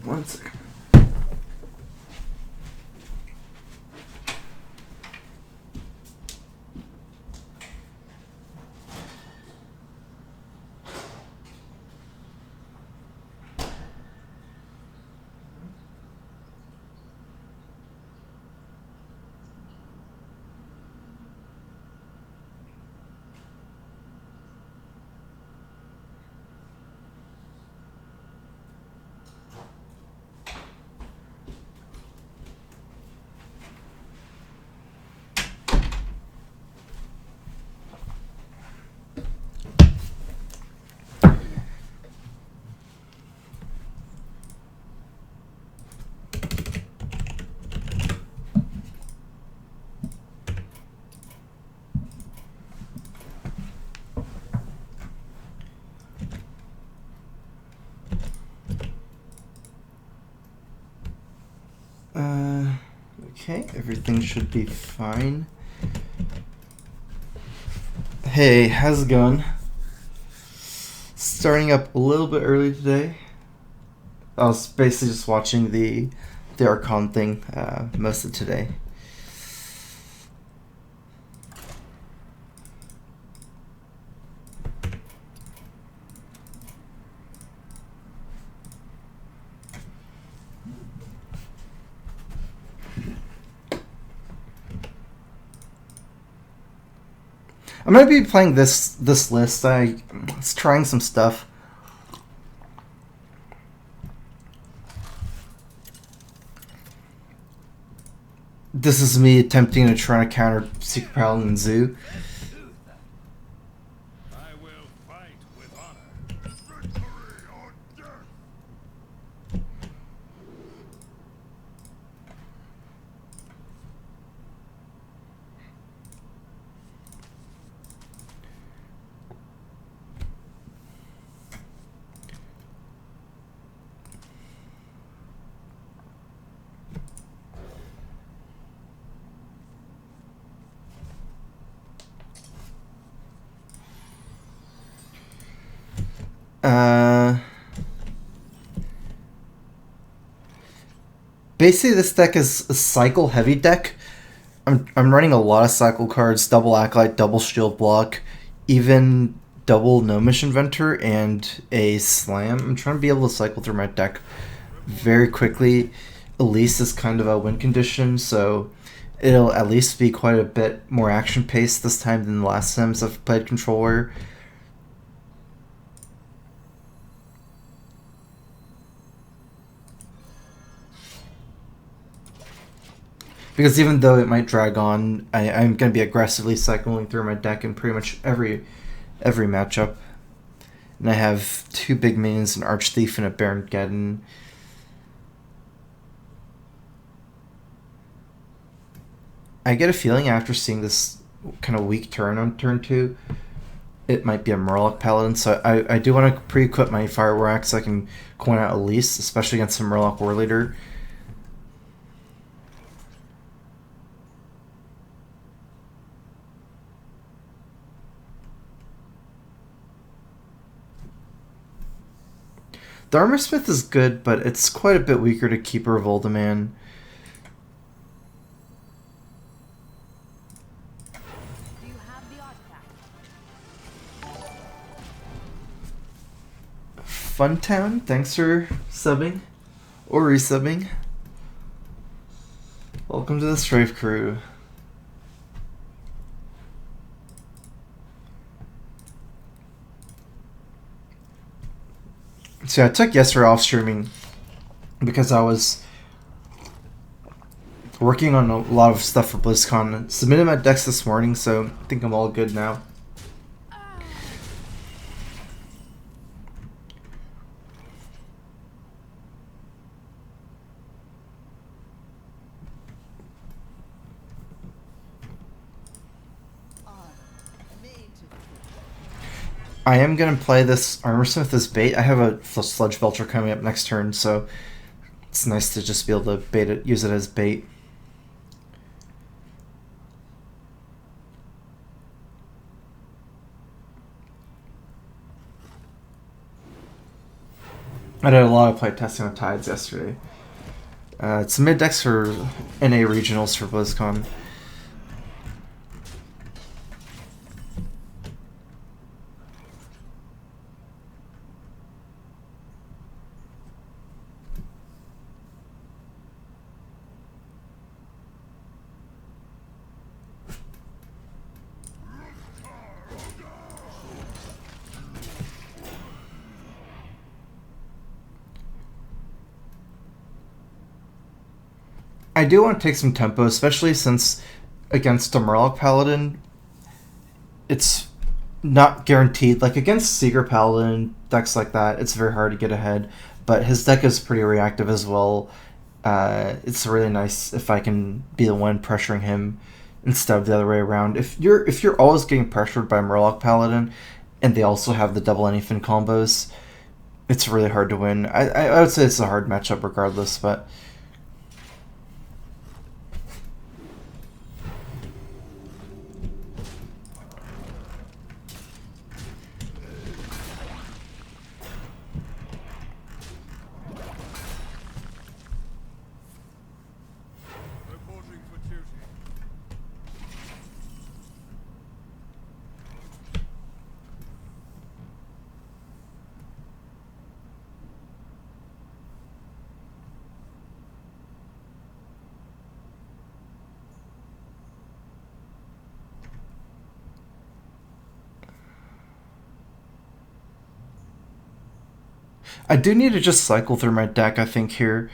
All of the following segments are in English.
One second. Okay, everything should be fine. Hey, how's it going? Starting up a little bit early today. I was basically just watching the Archon thing most of today. I'm gonna be playing this list. I was trying some stuff. This is me attempting to try to counter Secret Paladin and Zoo. I will fight with honor. Victory or death. Basically, this deck is a cycle heavy deck. I'm running a lot of cycle cards, double Acolyte, double Shield Block, even double Gnomish Inventor, and a Slam. I'm trying to be able to cycle through my deck very quickly. Elise is kind of a win condition, so it'll at least be quite a bit more action paced this time than the last times I've played Controller. Because even though it might drag on, I'm going to be aggressively cycling through my deck in pretty much every matchup. And I have 2 big minions, an Archthief and a Baron Geddon. I get a feeling after seeing this kind of weak turn on turn 2, it might be a Murloc Paladin. So I do want to pre-equip my Fire War Axe so I can coin out Elise, especially against some Murloc War Leader. The Armorsmith is good, but it's quite a bit weaker to Keeper of Uldaman. Do you have the artifact? Funtown, thanks for subbing or resubbing. Welcome to the Strifecro. So I took yesterday off streaming because I was working on a lot of stuff for BlizzCon. Submitted my decks this morning, so I think I'm all good now. I am going to play this Armorsmith as bait. I have a Sludge Belcher coming up next turn, so it's nice to just be able to bait it, use it as bait. I did a lot of playtesting on Tides yesterday. It's mid decks for NA regionals for BlizzCon. I do want to take some tempo, especially since against a Murloc Paladin, it's not guaranteed. Like against Seeker Paladin, decks like that, it's very hard to get ahead. But his deck is pretty reactive as well. It's really nice if I can be the one pressuring him instead of the other way around. If you're always getting pressured by Murloc Paladin, and they also have the double anything combos, it's really hard to win. I would say it's a hard matchup regardless, but. Reporting for duty. I do need to just cycle through my deck, I think, here.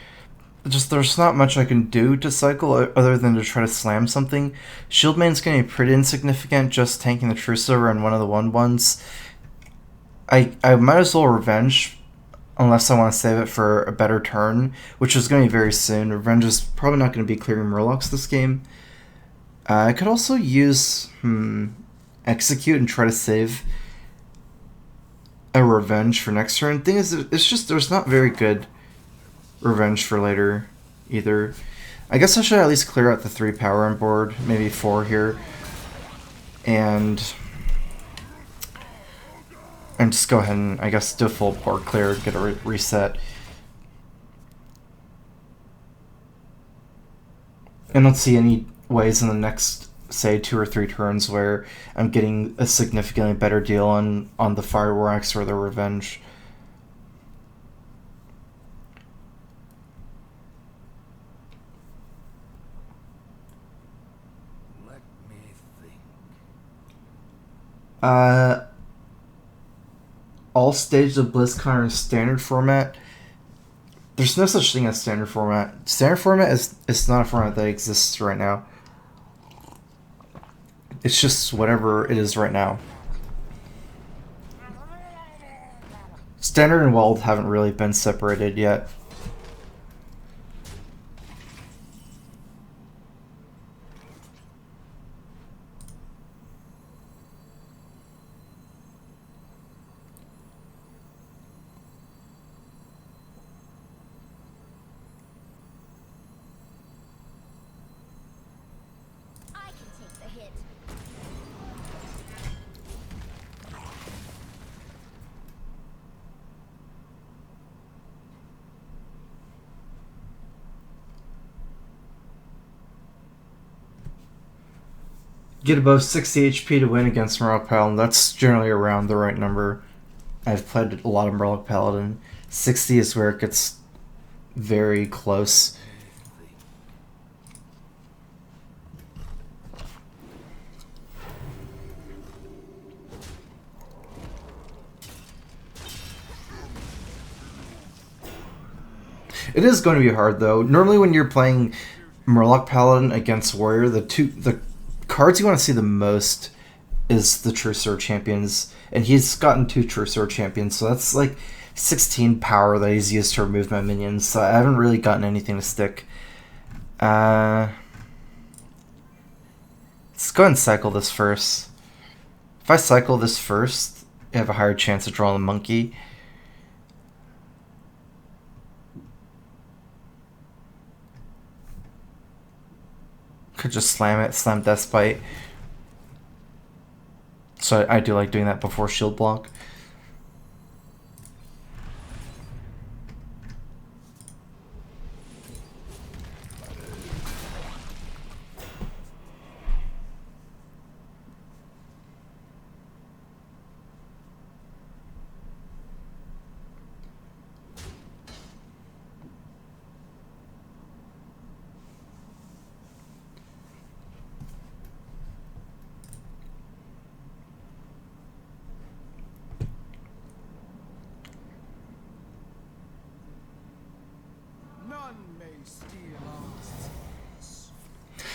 Just there's not much I can do to cycle other than to try to slam something. Shieldmane's going to be pretty insignificant, just tanking the Trucifer and one of the 1/1s. I might as well Revenge, unless I want to save it for a better turn, which is going to be very soon. Revenge is probably not going to be clearing Murlocs this game. I could also use Execute and try to save a Revenge for next turn. Thing is, it's just there's not very good Revenge for later either. I guess I should at least clear out the 3 power on board, maybe 4 here, and just go ahead and I guess do a full board clear, get a reset. And let's see any ways in the next, say, 2 or 3 turns where I'm getting a significantly better deal on the Fireworks or the Revenge. Let me think. All stages of BlizzCon are in standard format. There's no such thing as standard format. Standard format is not a format that exists right now. It's just whatever it is right now. Standard and Wild haven't really been separated yet. I can take the hit. Get above 60 HP to win against Murloc Paladin. That's generally around the right number. I've played a lot of Murloc Paladin. 60 is where it gets very close. It is going to be hard though. Normally when you're playing Murloc Paladin against Warrior, the cards you want to see the most is the True Sword Champions, and he's gotten 2 True Sword Champions, so that's like 16 power that he's used to remove my minions, so I haven't really gotten anything to stick. Let's go ahead and cycle this first. If I cycle this first, I have a higher chance of drawing the monkey. Could just slam it, slam Deathbite. So I do like doing that before shield block.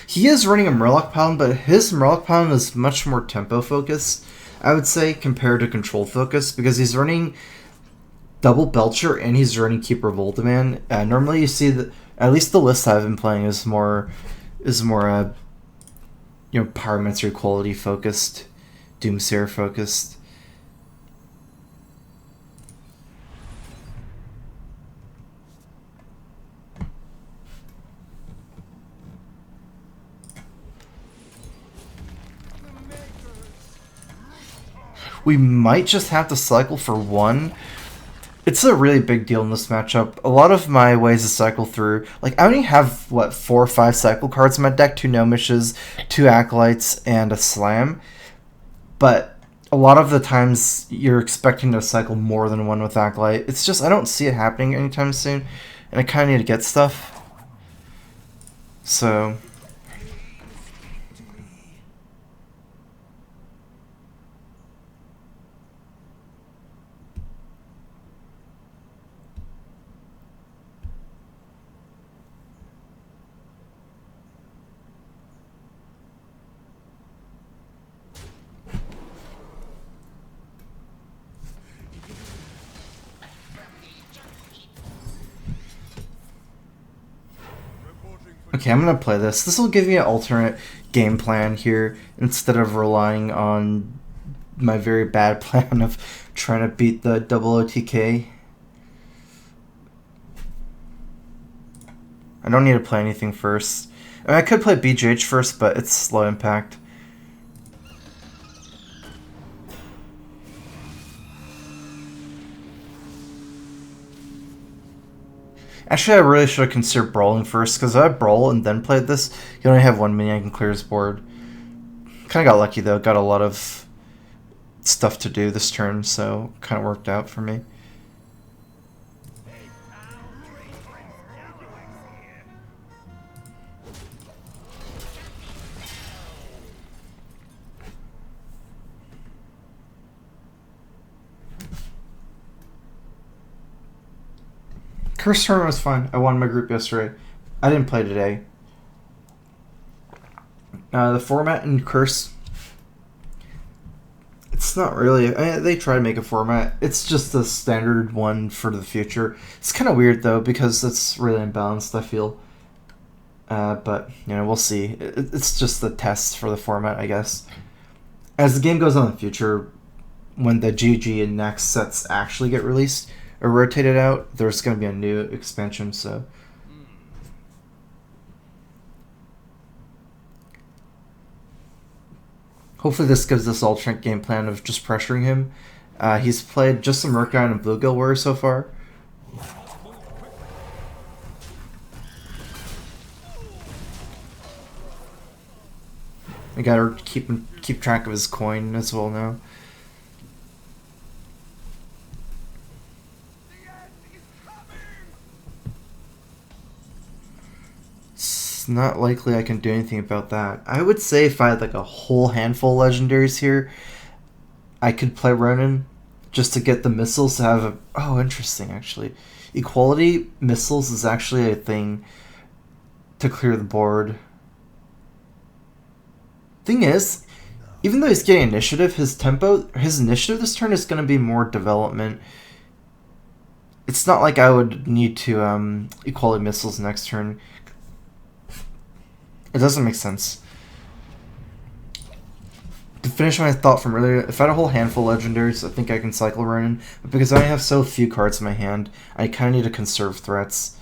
He is running a Murloc Paladin, but his Murloc Paladin is much more tempo focused, I would say, compared to control focus, because he's running double Belcher and he's running Keeper of Uldaman. Normally you see that, at least the list I've been playing is more Pyromancer quality focused, Doomsayer focused. We might just have to cycle for one. It's a really big deal in this matchup. A lot of my ways to cycle through, like I only have, 4 or 5 cycle cards in my deck, 2 Gnomishes, 2 Acolytes, and a Slam. But a lot of the times you're expecting to cycle more than one with Acolyte. It's just, I don't see it happening anytime soon, and I kind of need to get stuff. So... Okay, I'm gonna play this. This will give me an alternate game plan here instead of relying on my very bad plan of trying to beat the double OTK. I don't need to play anything first. I mean, I could play BGH first, but it's low impact. Actually, I really should have considered brawling first, because if I brawl and then played this, you only have 1 minion, I can clear his board. Kind of got lucky though, got a lot of stuff to do this turn, so kind of worked out for me. Curse tournament was fun. I won my group yesterday. I didn't play today. The format in Curse, it's not really... they try to make a format. It's just a standard one for the future. It's kind of weird, though, because it's really imbalanced, I feel. But, we'll see. It's just the test for the format, I guess. As the game goes on in the future, when the GG and next sets actually get released or rotated out, there's going to be a new expansion, so... Hopefully this gives us alternate game plan of just pressuring him. He's played just some Murkine and Bluegill Warrior so far. I gotta keep track of his coin as well now. It's not likely I can do anything about that. I would say if I had like a whole handful of legendaries here, I could play Ronin just to get the missiles to have a... Oh, interesting, actually. Equality missiles is actually a thing to clear the board. Thing is, even though he's getting initiative, his initiative this turn is going to be more development. It's not like I would need to equality missiles next turn. It doesn't make sense. To finish my thought from earlier, if I had a whole handful of legendaries, I think I can cycle Ronin. But because I only have so few cards in my hand, I kind of need to conserve threats.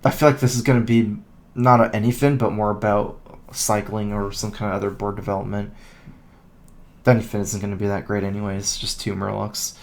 I feel like this is going to be not anything, but more about cycling or some kind of other board development. The anything isn't going to be that great anyways, just 2 Murlocs.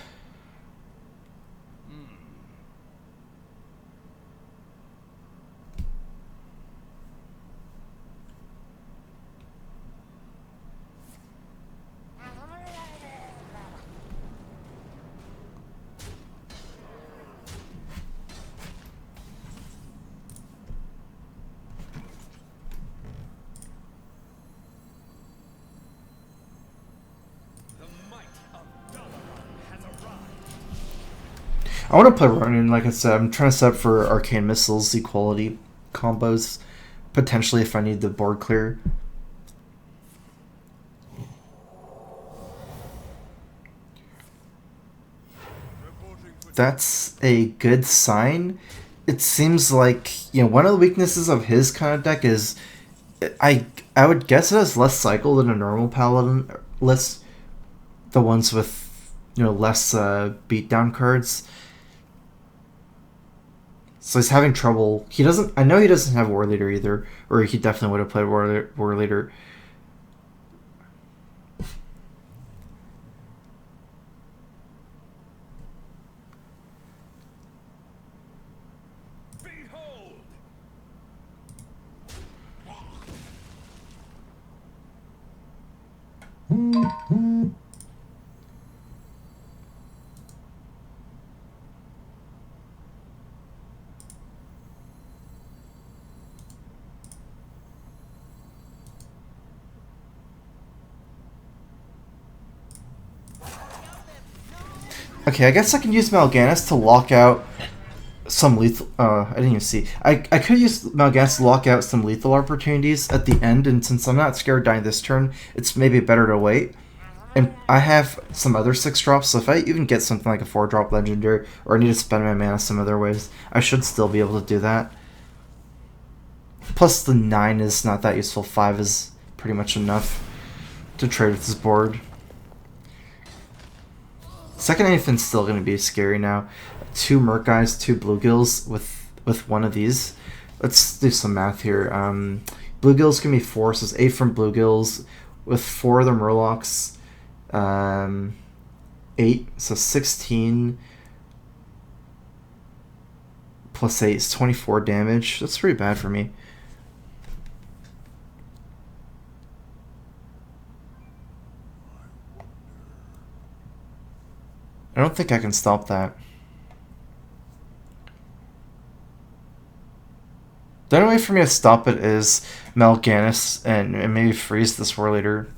I want to play Ronin, like I said. I'm trying to set up for Arcane Missiles equality combos, potentially if I need the board clear. That's a good sign. It seems like, one of the weaknesses of his kind of deck is I would guess it has less cycle than a normal paladin, less the ones with less beatdown cards. So he's having trouble. He doesn't. I know he doesn't have War Leader either, or he definitely would have played War Leader. Behold! Okay, I guess I can use Mal'Ganis to lock out some lethal. I didn't even see. I could use Mal'Ganis to lock out some lethal opportunities at the end, and since I'm not scared dying this turn, it's maybe better to wait. And I have some other 6-drops, so if I even get something like a 4-drop legendary, or I need to spend my mana some other ways, I should still be able to do that. Plus the 9 is not that useful. 5 is pretty much enough to trade with this board. Second anything's still going to be scary now. 2 Merc Eyes, 2 Bluegills with one of these. Let's do some math here. Bluegills can be 4, so it's 8 from Bluegills. With 4 of the Murlocs, 8, so 16 plus 8 is 24 damage. That's pretty bad for me. I don't think I can stop that. The only way for me to stop it is Mal'Ganis and maybe freeze this War Leader.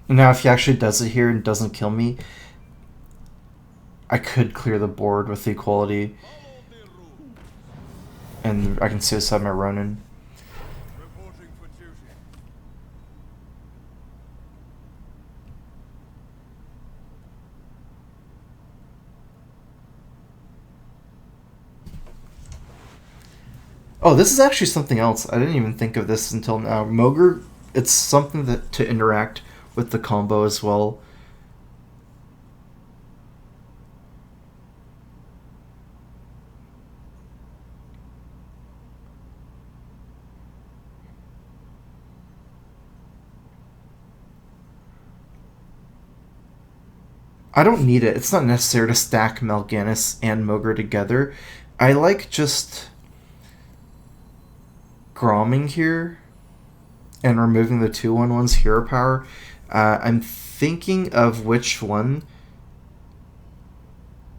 Now, if he actually does it here and doesn't kill me, I could clear the board with the equality, and I can suicide my Ronin. Reporting for duty. Oh, this is actually something else. I didn't even think of this until now. Mogre, it's something that to interact with the combo as well. I don't need it. It's not necessary to stack Mal'Ganis and Mogre together. I like just Gromming here and removing the 2/1/1's hero power. I'm thinking of which one.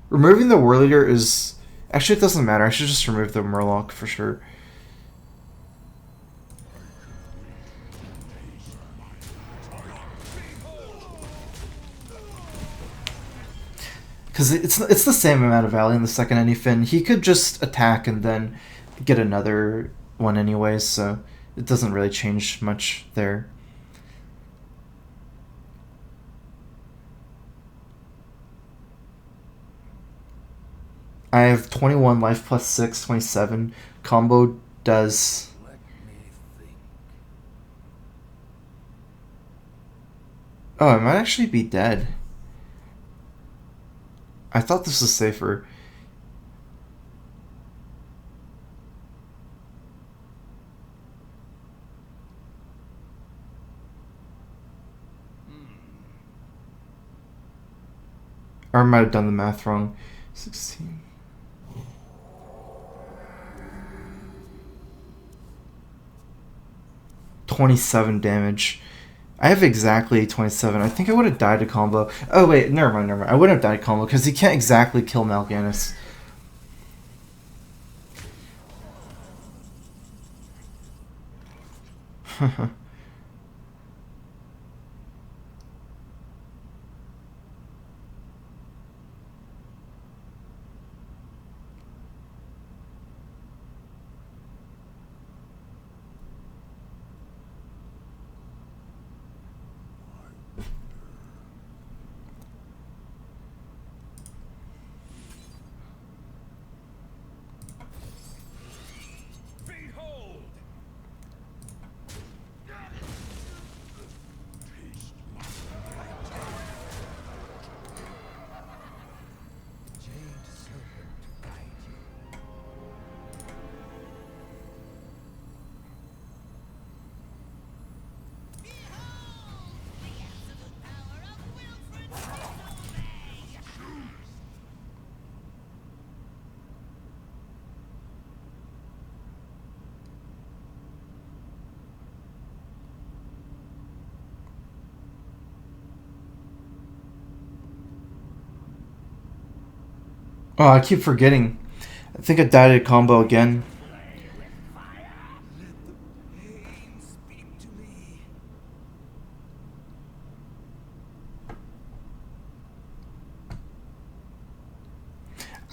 Removing the War Leader is... Actually, it doesn't matter. I should just remove the Murloc for sure. Because it's the same amount of value in the second anything. He could just attack and then get another one anyways, so it doesn't really change much there. I have 21 life plus 6, 27. Combo does... Let me think. Oh, I might actually be dead. I thought this was safer. Or I might have done the math wrong. 16. $27 damage. I have exactly 27. I think I would have died to combo. Oh wait, never mind, never mind. I wouldn't have died to combo because he can't exactly kill Mal'Ganis. Behold! Oh, I keep forgetting. I think I died to combo again. Pain speak to me.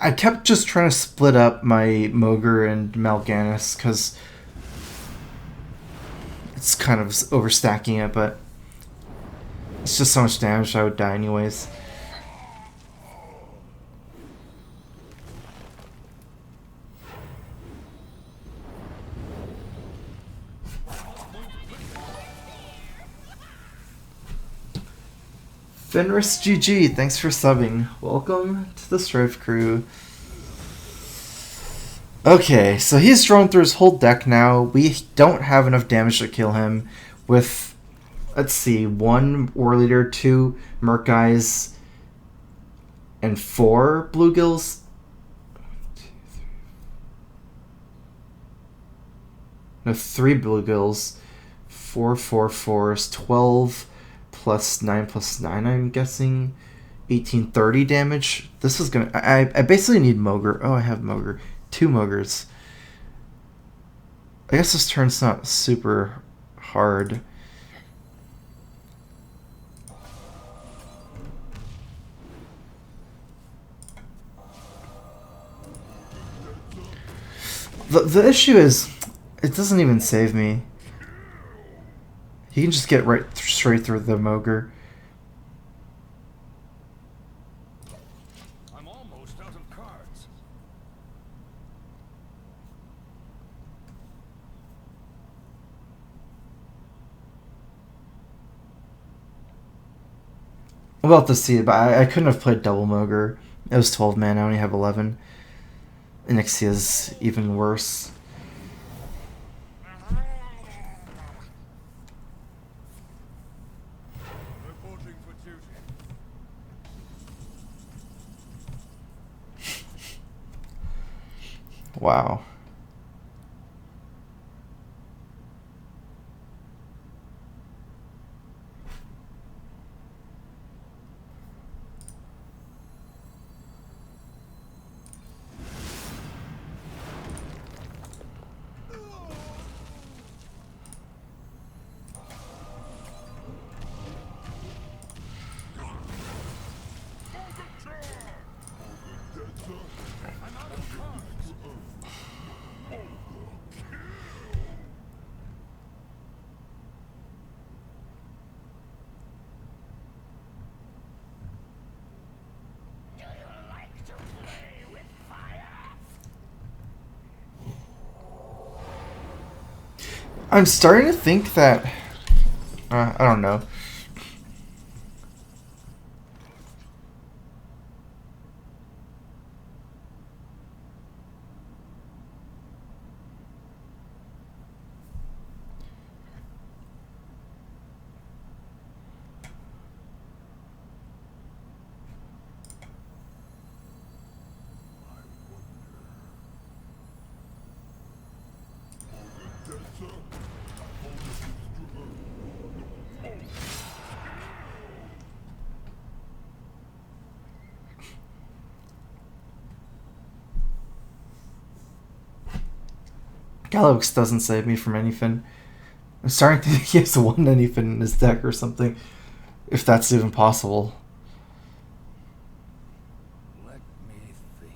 I kept just trying to split up my Mogre and Mal'Ganis because it's kind of overstacking it, but it's just so much damage I would die anyways. Fenris GG, thanks for subbing. Welcome to the Strife crew. Okay, so he's drawn through his whole deck now. We don't have enough damage to kill him with, let's see, 1 War Leader, 2 Merc Eyes, and 4 Bluegills. No, 3 Bluegills, 4 4/4s, 12 plus 9 plus 9, I'm guessing. 1830 damage. This is gonna. I basically need Mogre. Oh, I have Mogre. 2 Mogres. I guess this turn's not super hard. The issue is, it doesn't even save me. He can just get straight through the Mogre. I'm almost out of cards. I'm about to see it, but I couldn't have played double Mogre. It was 12 mana, I only have 11. And Ixia's even worse. Reporting for duty. Wow. I'm out of cards. Do you like to play with fire? I'm starting to think that... I don't know. Gallows doesn't save me from anything. I'm starting to think he has one anything in his deck or something, if that's even possible. Let me think.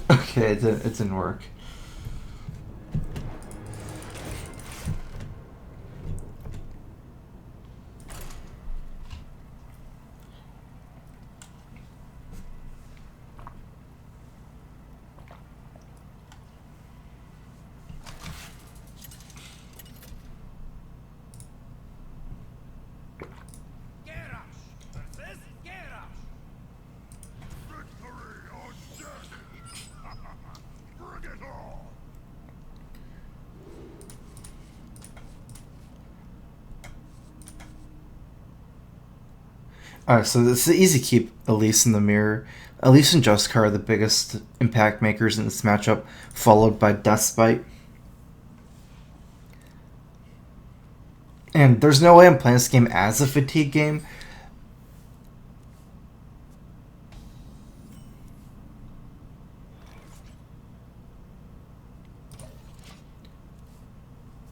Okay, it didn't work. Victory on deck! Bring it on! Alright, so this is easy keep Elise in the mirror. Elise and Justicar are the biggest impact makers in this matchup, followed by Deathbite. And there's no way I'm playing this game as a fatigue game.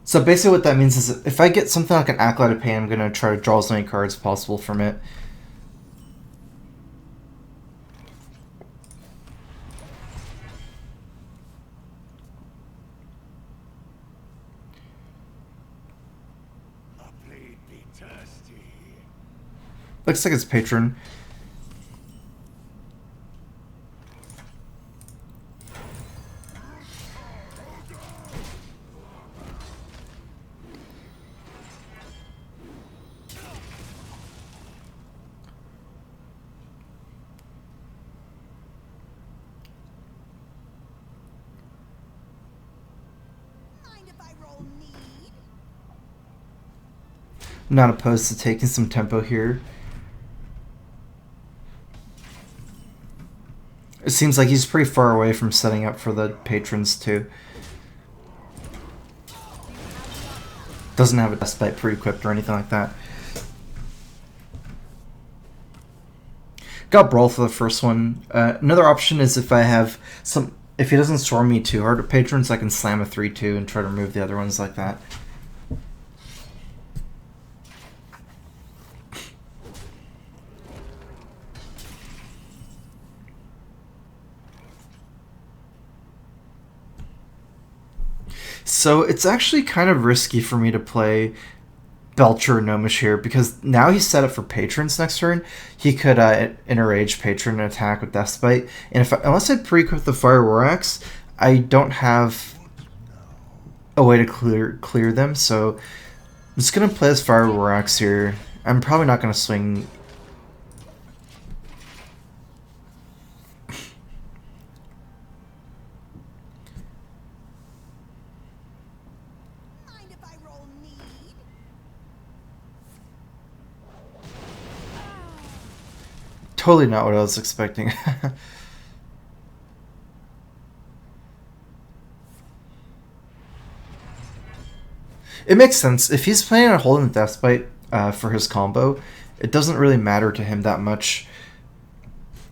So basically what that means is if I get something like an Acolyte of Pain, I'm going to try to draw as many cards as possible from it. The blade be thirsty. Looks like it's Patron. Mind if I roll need? I'm not opposed to taking some tempo here. It seems like he's pretty far away from setting up for the patrons too. Doesn't have a Deathbite pre-equipped or anything like that. Got Brawl for the first one. Another option is if I have some... If he doesn't storm me too hard at patrons, I can slam a 3-2 and try to remove the other ones like that. So it's actually kind of risky for me to play Belcher or Gnomish here because now he's set up for patrons next turn. He could Enrage Patron and attack with Deathbite. And unless I pre-equip the Fire War Axe, I don't have a way to clear them. So I'm just going to play this Fire War Axe here. I'm probably not going to swing... Mind if I roll need? Totally not what I was expecting. It makes sense. If he's planning on holding the Deathbite for his combo, it doesn't really matter to him that much.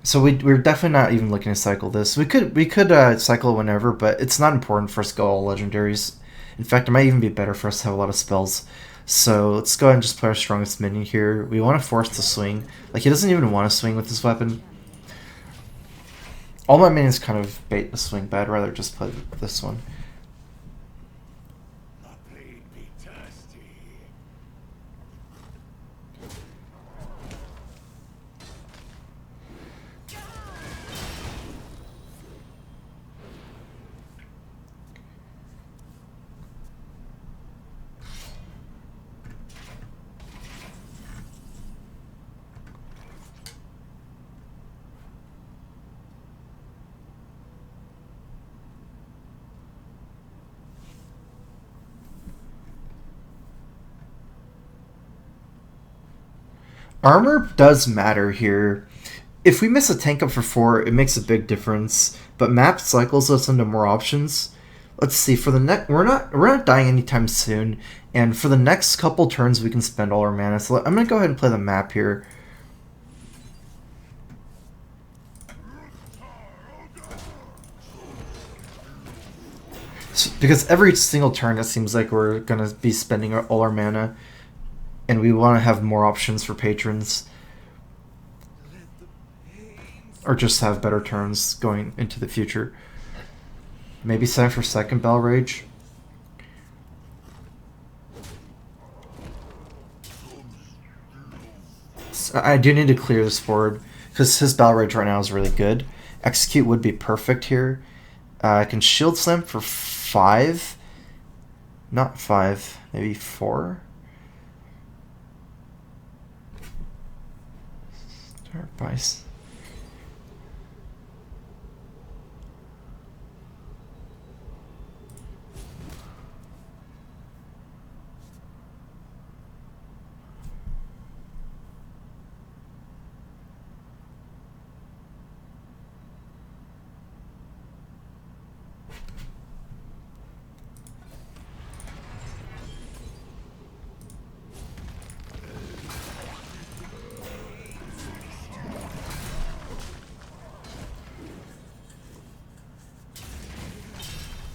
So we're definitely not even looking to cycle this. We could cycle whenever, but it's not important for us to go all legendaries. In fact, it might even be better for us to have a lot of spells. So let's go ahead and just play our strongest minion here. We want to force the swing. Like, he doesn't even want to swing with this weapon. All my minions kind of bait the swing, but I'd rather just play this one. The blade be thirsty. Armor does matter here. if we miss a tank up for 4, it makes a big difference. But map cycles us into more options. Let's see, for the next, we're not dying anytime soon, and for the next couple turns we can spend all our mana. So I'm gonna go ahead and play the map here. Because every single turn it seems like we're gonna be spending all our mana, and we want to have more options for patrons, or just have better turns going into the future. Maybe sign for second Bell Rage. So I do need to clear this board because his Bell Rage right now is really good. Execute would be perfect here. I can Shield Slam for 5. Not 5, maybe 4. Start by...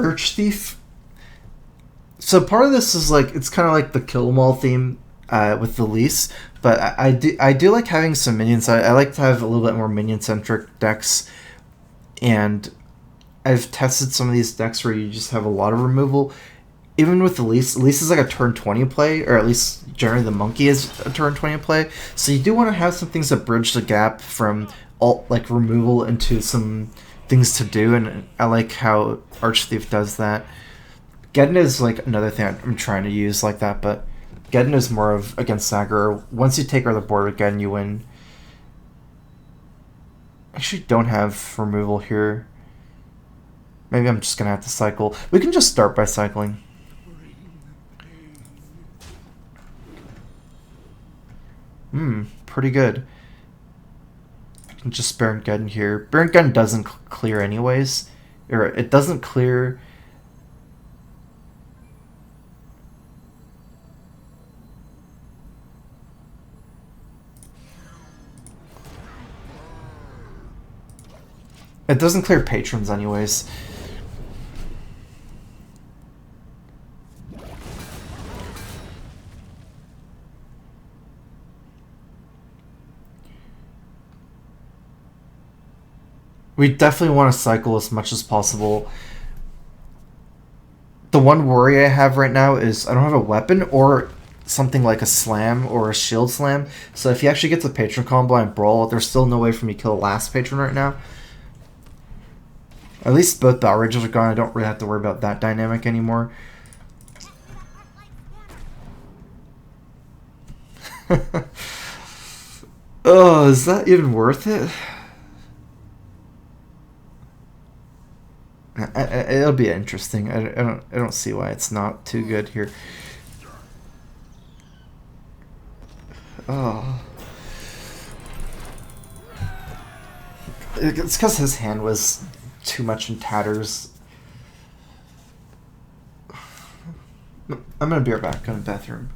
Urge Thief. So part of this is like, it's kind of like the Kill 'Em All theme with the lease, but I do like having some minions. I like to have a little bit more minion centric decks, and I've tested some of these decks where you just have a lot of removal. Even with the lease is like a turn 20 play, or at least generally the monkey is a turn 20 play. So you do want to have some things that bridge the gap from all like removal into some things to do, and I like how Archthief does that. Geddon is like another thing I'm trying to use like that, but Geddon is more of against Sagar. Once you take over the board with Geddon, you win. Actually, don't have removal here. Maybe I'm just gonna have to cycle. We can just start by cycling. Pretty good. I can just Baron Geddon here. Baron Geddon doesn't clear anyways. Or it doesn't clear... It doesn't clear patrons anyways. We definitely want to cycle as much as possible. The one worry I have right now is I don't have a weapon or something like a slam or a shield slam. So if he actually gets a patron combo and brawl, there's still no way for me to kill the last patron right now. At least both Battle Rages are gone. I don't really have to worry about that dynamic anymore. Oh, is that even worth it? It'll be interesting. I don't see why it's not too good here. Oh, it's because his hand was too much in tatters. I'm gonna be right back. Go to the bathroom.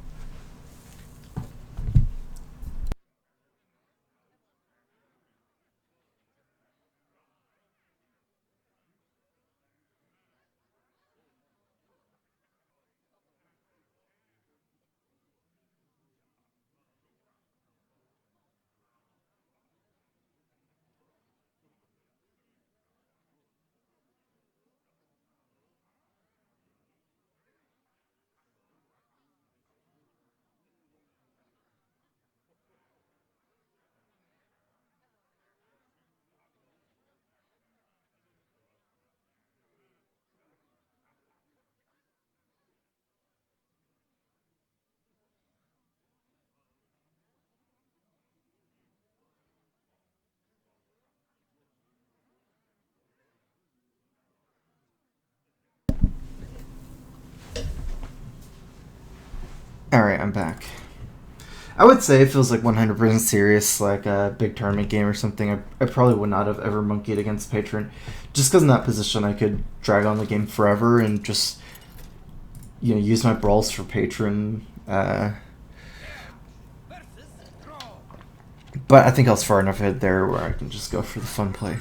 Alright, I'm back. I would say it feels like 100% serious, like a big tournament game or something. I probably would not have ever monkeyed against Patron. Just because in that position I could drag on the game forever and just, use my brawls for Patron. But I think I was far enough ahead there where I can just go for the fun play.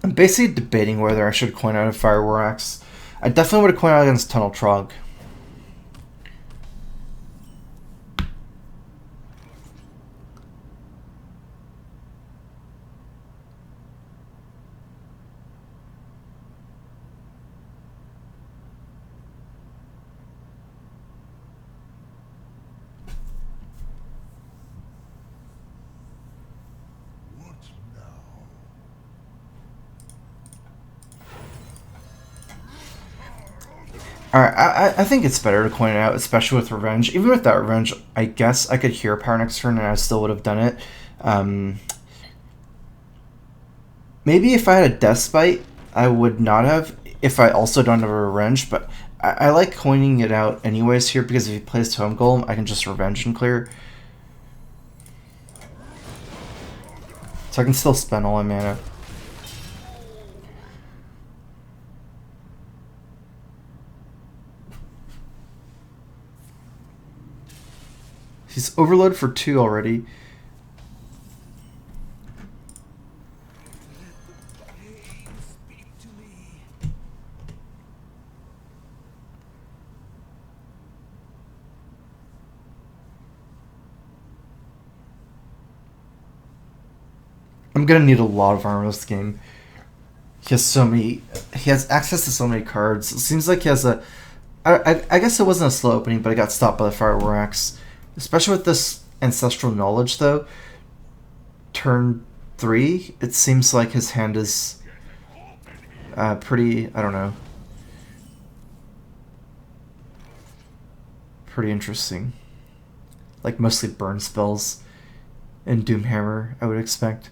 I'm basically debating whether I should coin out a Fire War Axe. I definitely would have coined out against Tunnel Trog. What now? Alright, I think it's better to coin it out, especially with Revenge. Even with that Revenge, I guess I could Hero Power next turn and I still would have done it. Maybe if I had a Deathbite, I would not have, if I also don't have a Revenge, but I like coining it out anyways here, because if he plays Tome Golem, I can just Revenge and clear. So I can still spend all my mana. He's overloaded for 2 already. Speak to me. I'm gonna need a lot of armor this game. He has so many. He has access to so many cards. It seems like he has a. I guess it wasn't a slow opening, but it got stopped by the Fire War Axe. Especially with this Ancestral Knowledge, though. Turn 3, it seems like his hand is pretty. I don't know. Pretty interesting. Like mostly burn spells and Doomhammer, I would expect.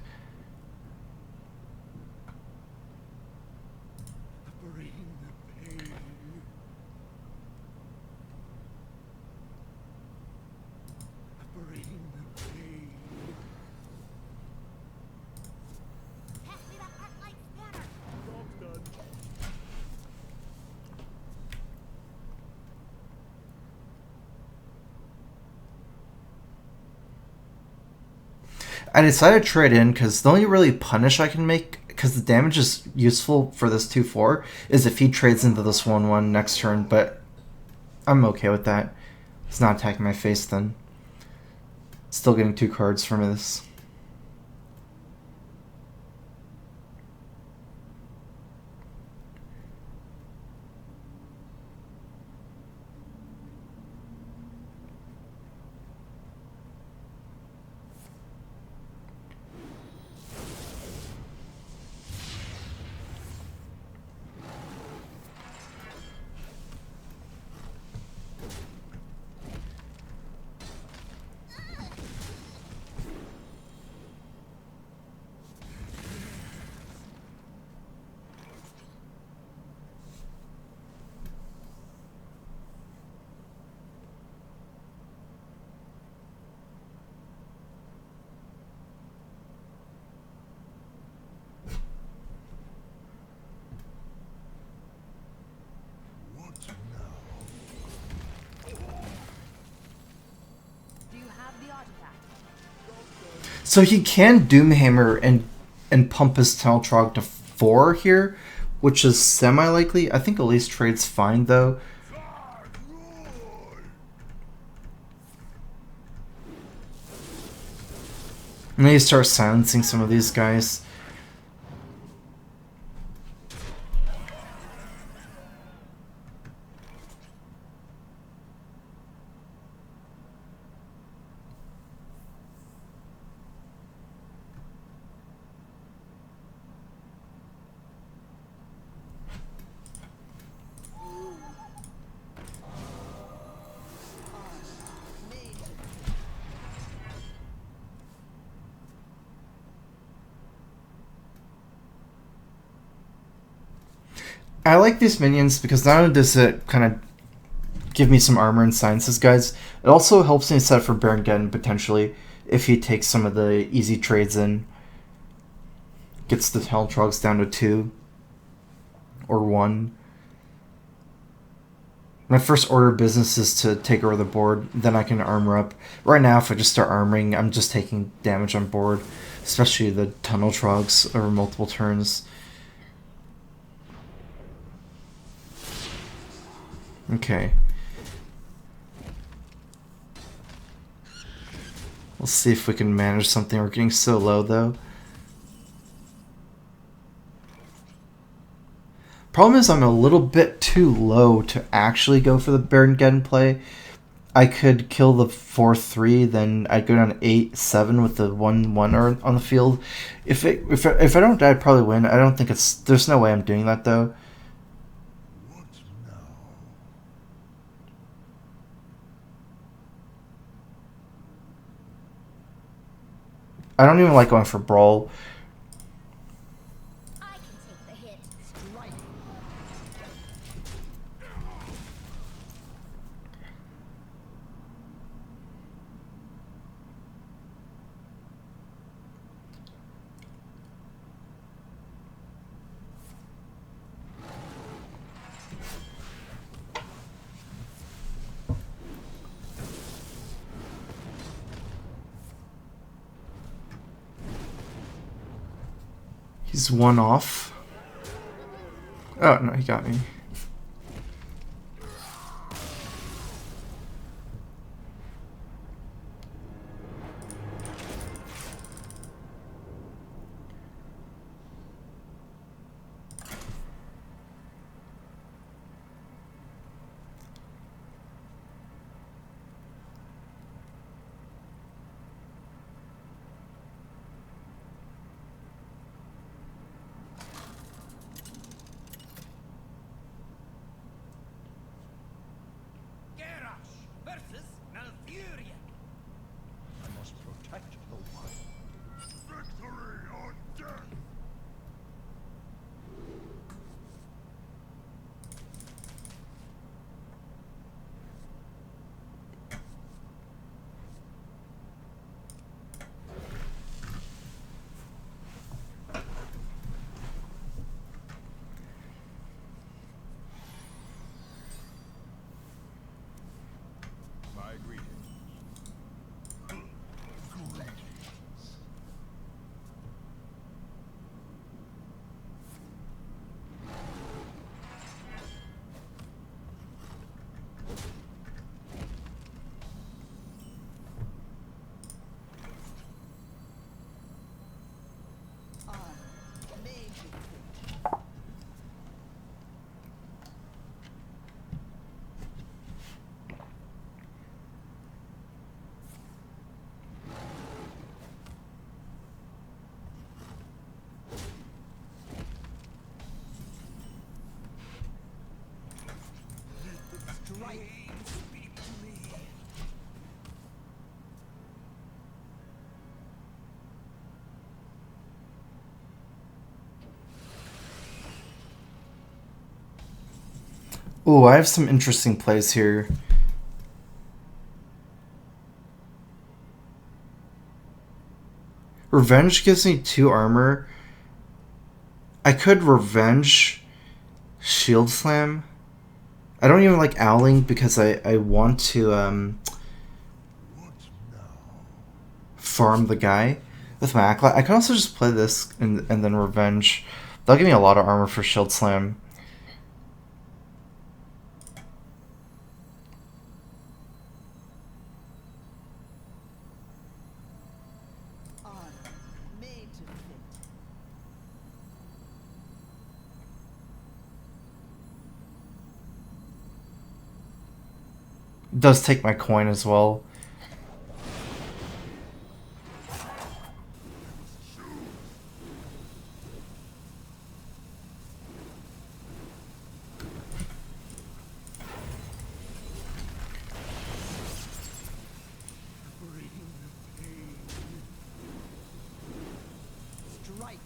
Bring the pain. Bring the pain. Pass me that Arclight spanner. Job done. I decided to trade in because the only really punish I can make, because the damage is useful for this 2/4, is if he trades into this 1/1 next turn, but I'm okay with that. It's not attacking my face then. Still getting 2 cards from this. What now? Do you have the artifact? So he can Doomhammer and pump his Taltrog to 4 here, which is semi-likely. I think Elise trade's fine, though. And then you start silencing some of these guys. I like these minions because not only does it kind of give me some armor and sciences guys, it also helps me set for Baron Geddon potentially if he takes some of the easy trades in. Gets the Hell Trogs down to 2 or 1. My first order of business is to take over the board, then I can armor up. Right now, if I just start armoring, I'm just taking damage on board, especially the Tunnel Trogs over multiple turns. Okay. We'll see if we can manage something. We're getting so low, though. Problem is I'm a little bit too low to actually go for the Baron Geddon play. I could kill the 4-3, then I'd go down 8-7 with the 1-1 on the field. If I don't die, I'd probably win. I don't think it's... There's no way I'm doing that, though. What now? I don't even like going for Brawl. I can take the hit. Strike. He's 1 off. Oh, no, he got me. Versus Malfurion. I must protect the wild. Victory or death! My greetings. Greetings. Amazing. Strike. Speak to me. Ooh, I have some interesting plays here. Revenge gives me 2 armor. I could Revenge Shield Slam. I don't even like Owling because I want to What now? farm the guy with my Acolyte. I can also just play this and then Revenge. That'll give me a lot of armor for Shield Slam. Honor. Made to fit. Does take my coin as well. Bring pain. Strike.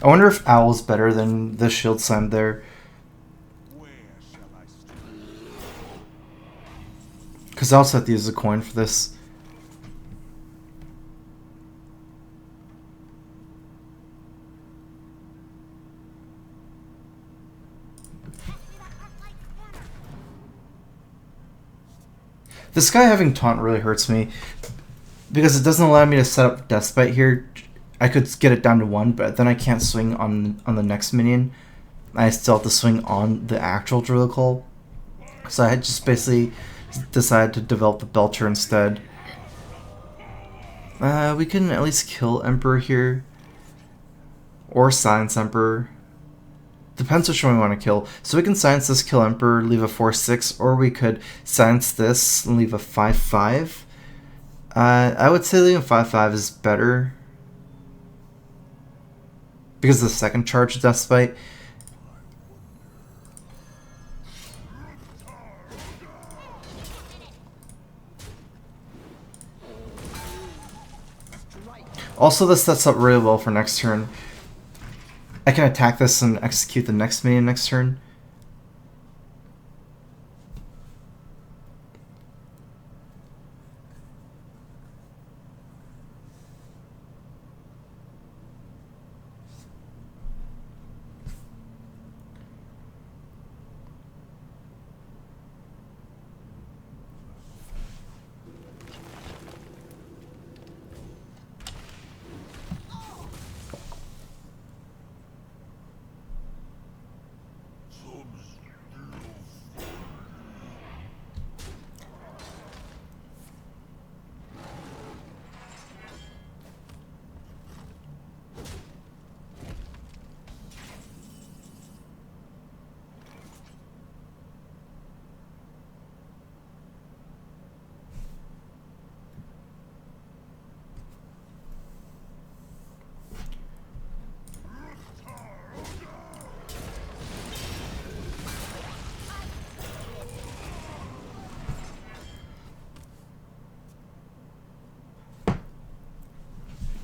I wonder if Owl's better than the Shield Slam there. Where shall I start? Because I also have to use a coin for this. This guy having taunt really hurts me because it doesn't allow me to set up Deathbite here. I could get it down to 1, but then I can't swing on the next minion. I still have to swing on the actual Drill Call. So I had just basically decided to develop the Belcher instead. We can at least kill Emperor here. Or silence Emperor. Depends which one we want to kill. So we can silence this, kill Emperor, leave a 4-6, or we could silence this and leave a 5-5. I would say leaving a 5-5 is better. Because of the second charge of Deathbite. Also, this sets up really well for next turn. I can attack this and execute the next minion next turn.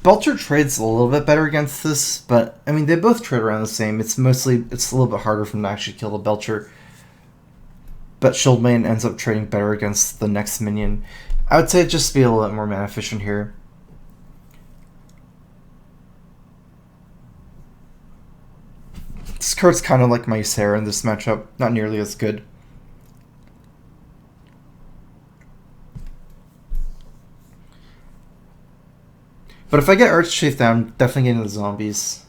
Belcher trades a little bit better against this, but I mean they both trade around the same. It's a little bit harder for them to actually kill the Belcher. But Shieldmane ends up trading better against the next minion. I would say just be a little bit more mana efficient here. This card's kind of like my Ysera in this matchup, not nearly as good. But if I get Archchief down, I'm definitely getting the zombies.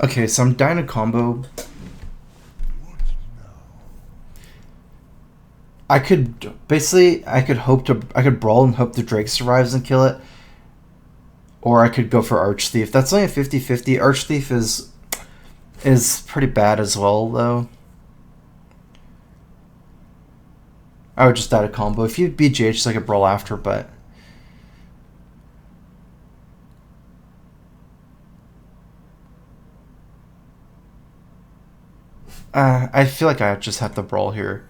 Okay, so I'm dying a combo. I could brawl and hope the Drake survives and kill it. Or I could go for Archthief. That's only a 50-50. Archthief is pretty bad as well, though. I would just die to combo. If you BGH, I could brawl after, but I feel like I just have to brawl here.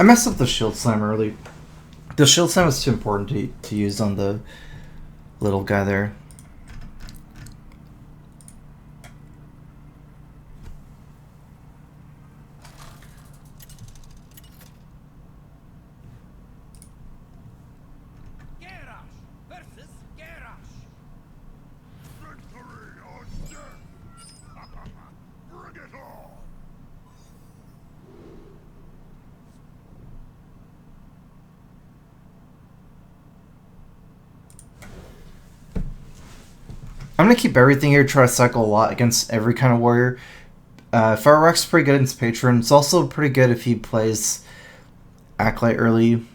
I messed up the shield slam early. The shield slam was too important to use on the little guy there. Garrosh versus Garrosh. Victory or death! Bring it on! I'm gonna keep everything here, try to cycle a lot against every kind of warrior. Firework's pretty good in his patron. It's also pretty good if he plays Acolyte early.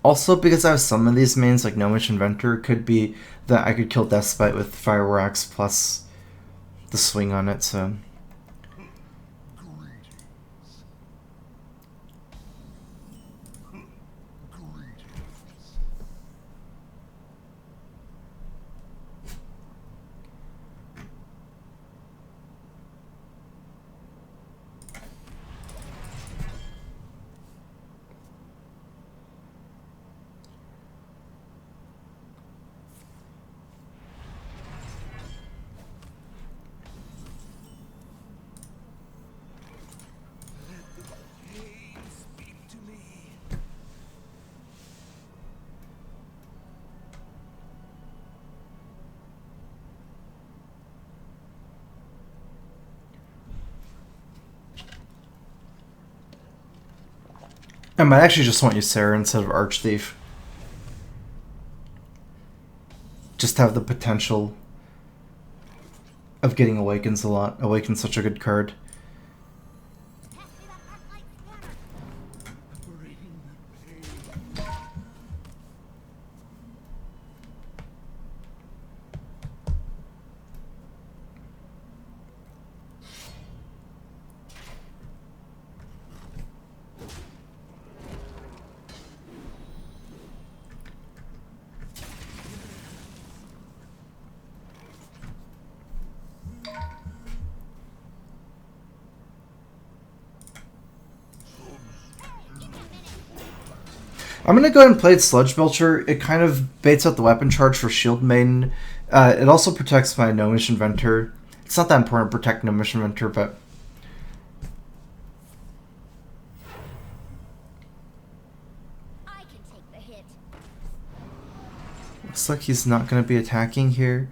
Also, because I have some of these mains, like Gnomish Inventor, could be that I could kill Deathspite with Fireworks plus the swing on it, so... Greetings. Greetings. Pain speak to me. I might actually just want you Sarah instead of Archthief. Just have the potential of getting Awakens a lot. Awaken's such a good card. Pass me that Arclight scanner. Bring the pain. I'm gonna go ahead and play Sludge Belcher. It kind of baits out the weapon charge for Shield Maiden. It also protects my Gnomish Inventor. It's not that important to protect Gnomish Inventor, but... I can take the hit. Looks like he's not gonna be attacking here.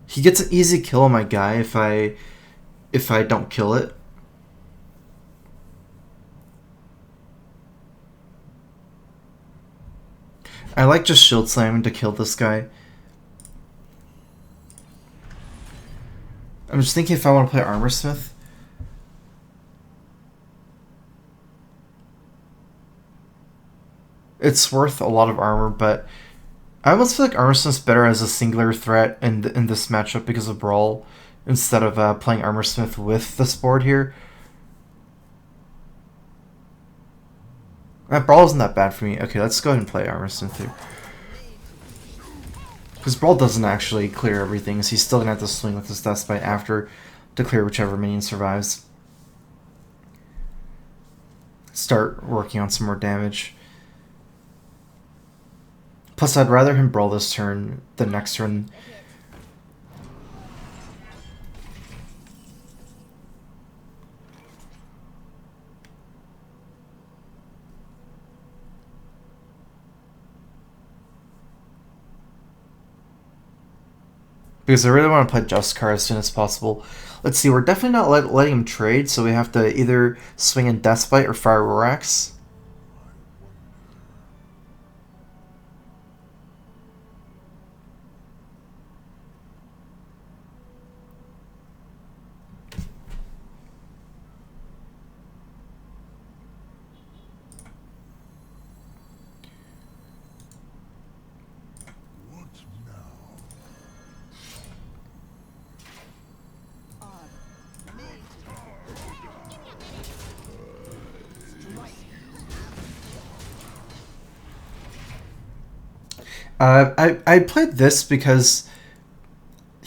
He gets an easy kill on my guy if I don't kill it. I like just shield slamming to kill this guy. I'm just thinking if I want to play Armorsmith. It's worth a lot of armor, but I almost feel like Armorsmith's better as a singular threat in this matchup because of Brawl, instead of playing Armorsmith with this board here. Brawl isn't that bad for me. Okay, let's go ahead and play Armorsmith here. Because Brawl doesn't actually clear everything, so he's still going to have to swing with his Deathspite after to clear whichever minion survives. Start working on some more damage. Plus, I'd rather him Brawl this turn than next turn. Because I really want to play Justicar as soon as possible. Let's see, we're definitely not letting him trade, so we have to either swing in Deathspite or Fire Rorax. What now? On me I played this because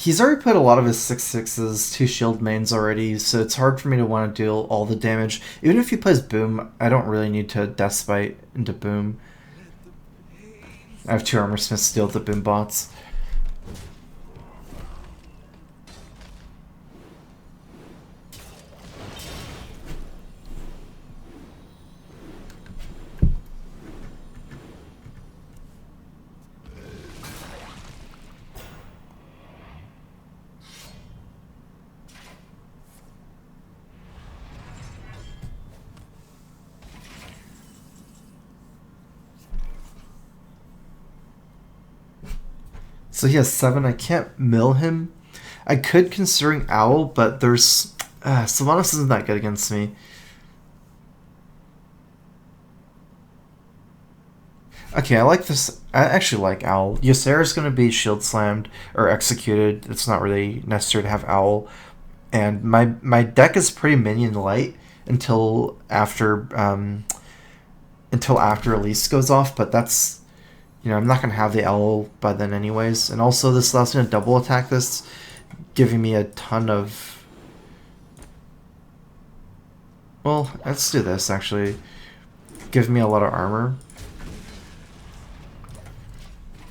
He's already put a lot of his 6/6s to shield mains already, so it's hard for me to want to deal all the damage. Even if he plays Boom, I don't really need to Deathbite into Boom. I have 2 Armor Smiths to deal with the Boom bots. So he has 7. I can't mill him. I could considering Owl, but there's... Sylvanas isn't that good against me. Okay, I like this. I actually like Owl. Ysera's going to be shield slammed or executed. It's not really necessary to have Owl. And my deck is pretty minion light until after Elise goes off, but that's... You know, I'm not going to have the Owl by then anyways. And also this allows me to double attack this, giving me a ton of... Well, let's do this actually. Give me a lot of armor.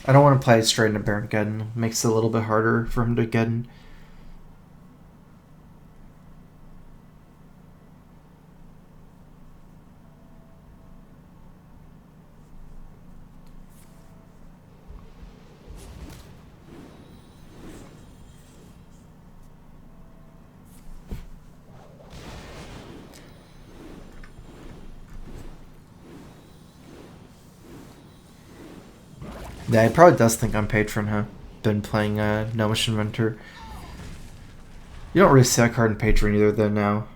I don't want to play straight into Baron Geddon. Makes it a little bit harder for him to Geddon. Yeah, he probably does think I'm Patron, huh? Been playing Gnomish Inventor. You don't really see that card in Patron either, though, now.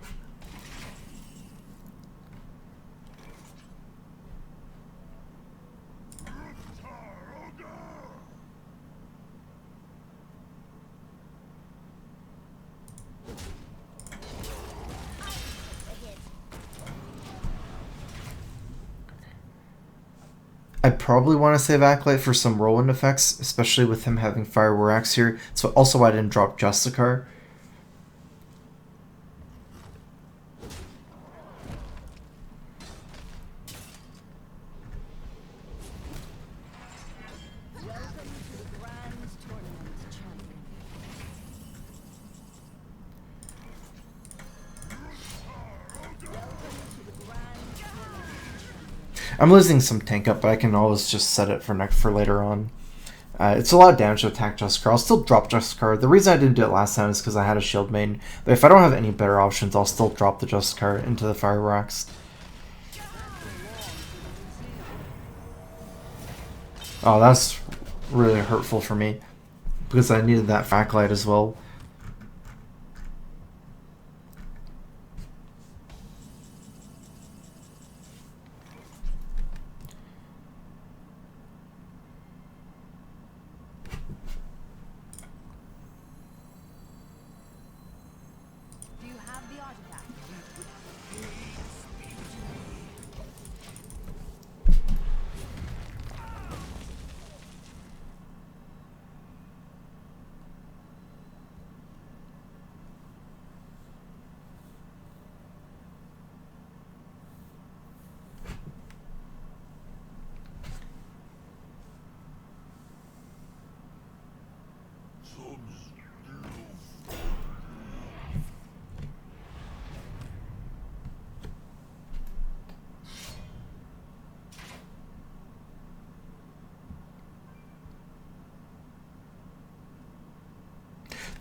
I probably want to save Acolyte for some whirlwind effects, especially with him having Fire War Axe here. So also why I didn't drop Justicar. I'm losing some tank up, but I can always just set it for later on. It's a lot of damage to attack Justicar. I'll still drop Justicar. The reason I didn't do it last time is because I had a shield main. But if I don't have any better options, I'll still drop the Justicar into the Fire Rocks. Oh, that's really hurtful for me. Because I needed that Acolyte as well.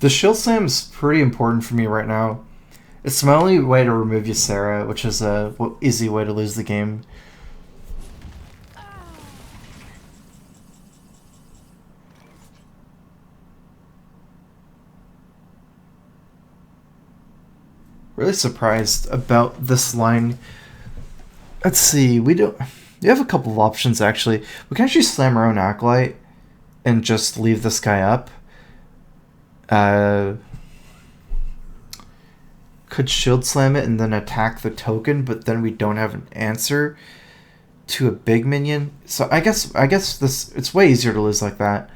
The Shield Slam is pretty important for me right now. It's my only way to remove Ysera, which is a easy way to lose the game. Really surprised about this line. Let's see, we have a couple of options actually. We can actually slam our own Acolyte and just leave this guy up. Could shield slam it and then attack the token, but then we don't have an answer to a big minion. So I guess it's way easier to lose like that.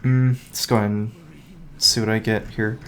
Let's go ahead and see what I get here.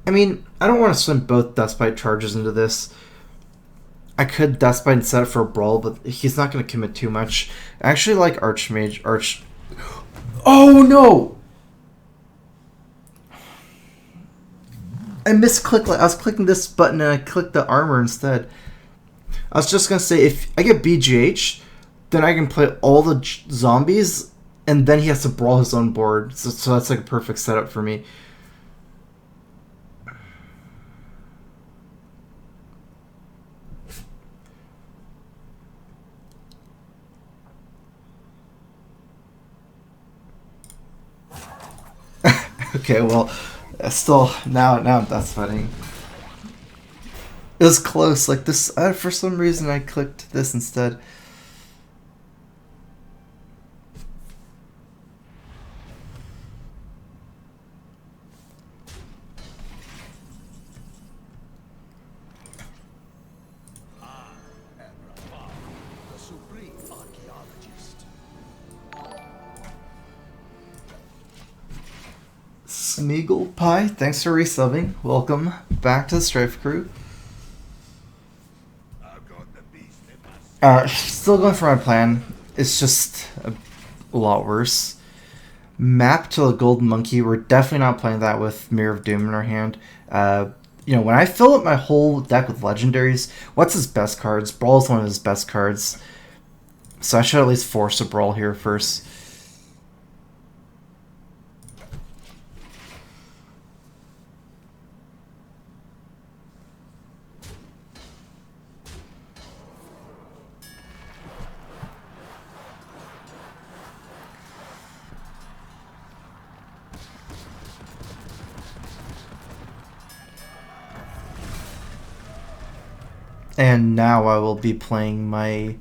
I mean, I don't want to swim both Dustbite charges into this. I could Dustbite and set it for a Brawl, but he's not going to commit too much. I actually like Archmage. Oh, no! I misclicked. I was clicking this button and I clicked the armor instead. I was just going to say, if I get BGH, then I can play all the zombies, and then he has to Brawl his own board. So that's like a perfect setup for me. Okay, well, still now that's funny. It was close. Like this, for some reason I clicked this instead. The supreme archaeologist. Smeagol Pie, thanks for resubbing. Welcome back to the Strifecro. I've got the beast in my Still going for my plan. It's just a lot worse. Map to a golden monkey. We're definitely not playing that with Mirror of Doom in our hand. You know, when I fill up my whole deck with legendaries, what's his best cards? Brawl is one of his best cards. So I should at least force a Brawl here first. And now I will be playing my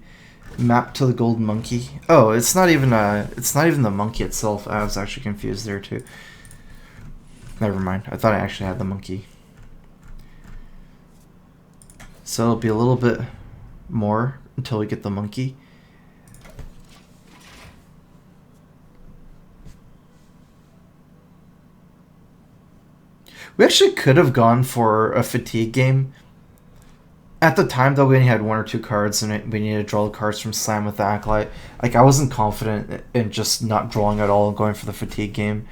Map to the Golden Monkey. Oh, it's not even the monkey itself. I was actually confused there too. Never mind. I thought I actually had the monkey. So it'll be a little bit more until we get the monkey. We actually could have gone for a fatigue game. At the time, though, we only had 1 or 2 cards, and we needed to draw the cards from Slam with the Acolyte. Like, I wasn't confident in just not drawing at all and going for the fatigue game.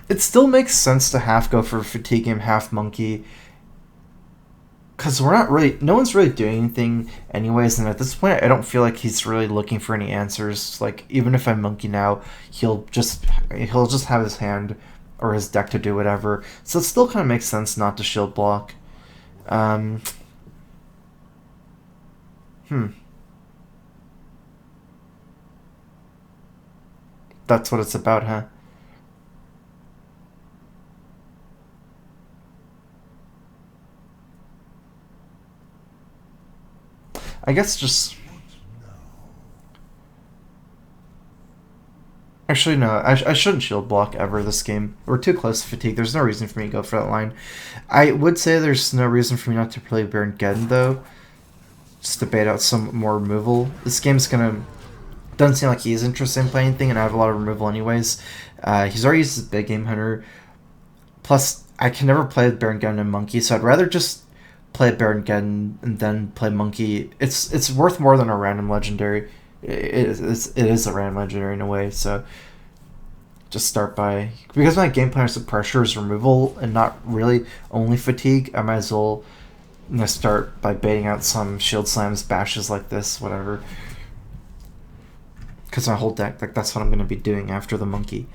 It still makes sense to half go for a fatigue game, half monkey. Because no one's really doing anything anyways, and at this point, I don't feel like he's really looking for any answers. Like, even if I monkey now, he'll just have his hand or his deck to do whatever. So it still kind of makes sense not to shield block. That's what it's about, huh? I guess just... Actually, no. I shouldn't shield block ever this game. We're too close to fatigue. There's no reason for me to go for that line. I would say there's no reason for me not to play Baron Geddon, though. Just to bait out some more removal. This game's gonna... Doesn't seem like he's interested in playing anything, and I have a lot of removal anyways. He's already used his big game hunter. Plus, I can never play with Baron Geddon and Monkey, so I'd rather just play Baron Geddon and then play Monkey. It's worth more than a random legendary. It is a random legendary in a way, so just start by... Because my game plan is to pressure is removal and not really only fatigue, I might as well start by baiting out some shield slams, bashes like this, whatever. Because my whole deck, like, that's what I'm going to be doing after the monkey.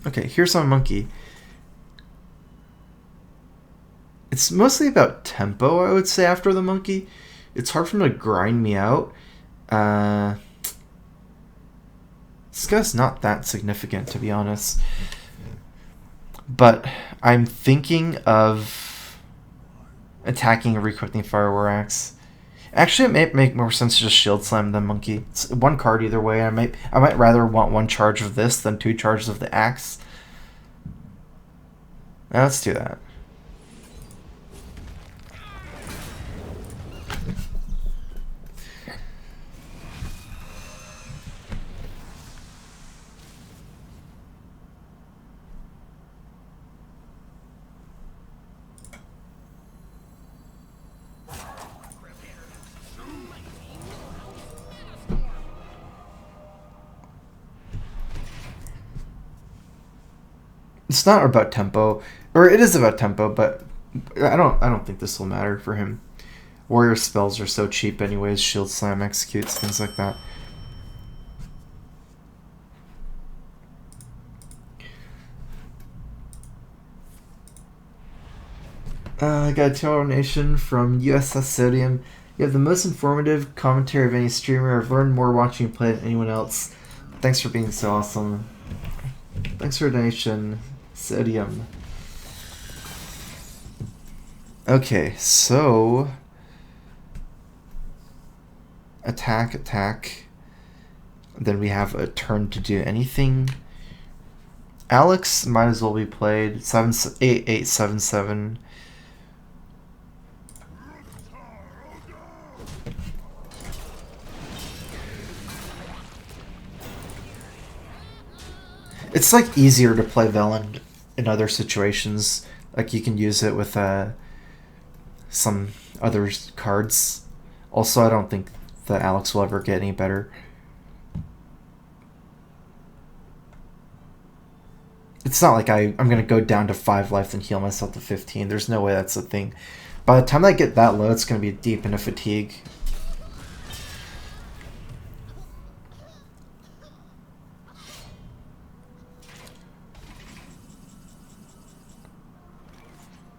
Okay, here's my monkey. It's mostly about tempo, I would say, after the monkey. It's hard for him to grind me out. This guy's not that significant, to be honest. But I'm thinking of attacking a Requickening Fire War Axe. Actually, it may make more sense to just Shield Slam than Monkey. It's one card either way. I might rather want one charge of this than two charges of the Axe. Now let's do that. It's not about tempo, or it is about tempo, but I don't think this will matter for him. Warrior spells are so cheap anyways, Shield Slam executes, things like that. I got a donation from USS Sodium. You have the most informative commentary of any streamer. I've learned more watching you play than anyone else. Thanks for being so awesome. Thanks for a donation, Sodium. Okay, so attack. Then we have a turn to do anything. Alex might as well be played. 8-8-7-7. It's like easier to play Velen in other situations. Like you can use it with some other cards. Also, I don't think that Alex will ever get any better. It's not like I'm going to go down to 5 life and heal myself to 15. There's no way that's a thing. By the time I get that low, it's going to be deep into fatigue.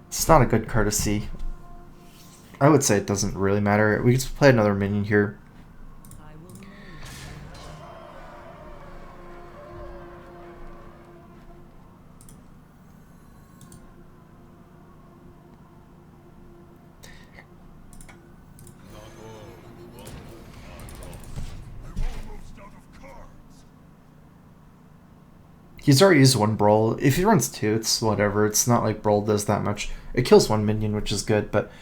It's not a good courtesy. I would say it doesn't really matter. We could just play another minion here. He's already used one Brawl. If he runs two, it's whatever. It's not like Brawl does that much. It kills one minion, which is good, but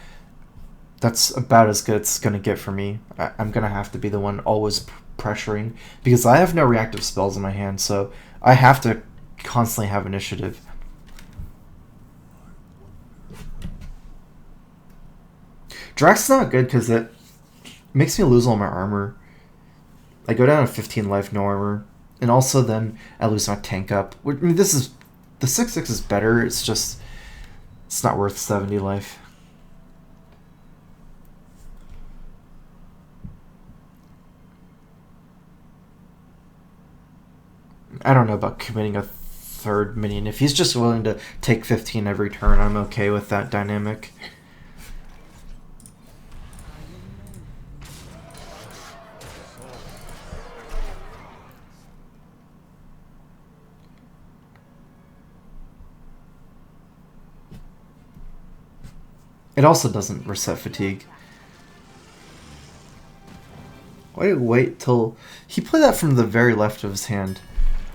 that's about as good as it's going to get for me. I'm going to have to be the one always pressuring, because I have no reactive spells in my hand, so I have to constantly have initiative. Drax's not good because it makes me lose all my armor. I go down to 15 life, no armor. And also then I lose my tank up. I mean, this is... The 6-6 is better, it's just... It's not worth 70 life. I don't know about committing a third minion. If he's just willing to take 15 every turn, I'm okay with that dynamic. It also doesn't reset fatigue. Why did he wait till... He played that from the very left of his hand.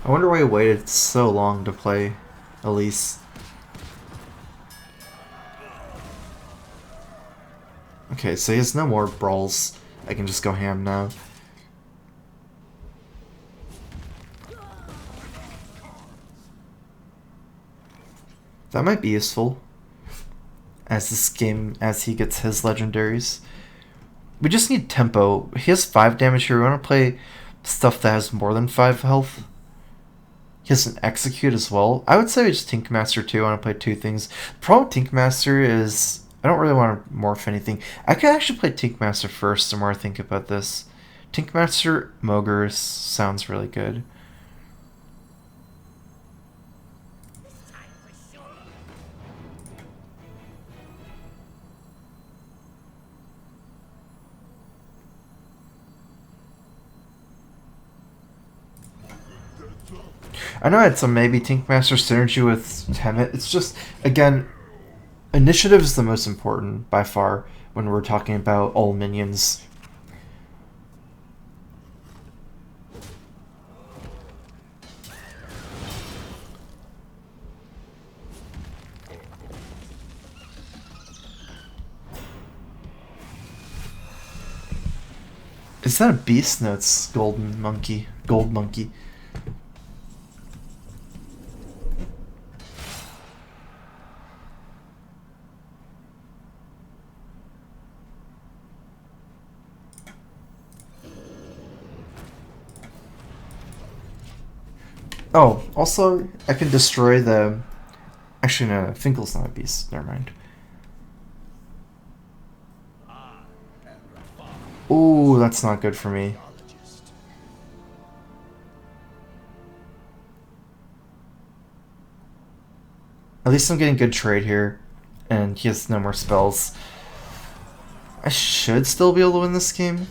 I wonder why he waited so long to play Elise. Okay, so he has no more brawls. I can just go ham now. That might be useful. As this game, as he gets his legendaries. We just need tempo. He has 5 damage here. We want to play stuff that has more than 5 health. He has an execute as well. I would say we just Tinkmaster too. I want to play 2 things. The problem with Tinkmaster is I don't really want to morph anything. I could actually play Tinkmaster first the more I think about this. Tinkmaster Mogre sounds really good. I know I had some maybe Tinkmaster synergy with Temet. It's just, again, initiative is the most important by far when we're talking about all minions. Is that a beast? No, it's golden monkey. Gold monkey. Oh, also, I can destroy the... Actually, no, Finkel's not a beast. Never mind. Ooh, that's not good for me. At least I'm getting good trade here. And he has no more spells. I should still be able to win this game.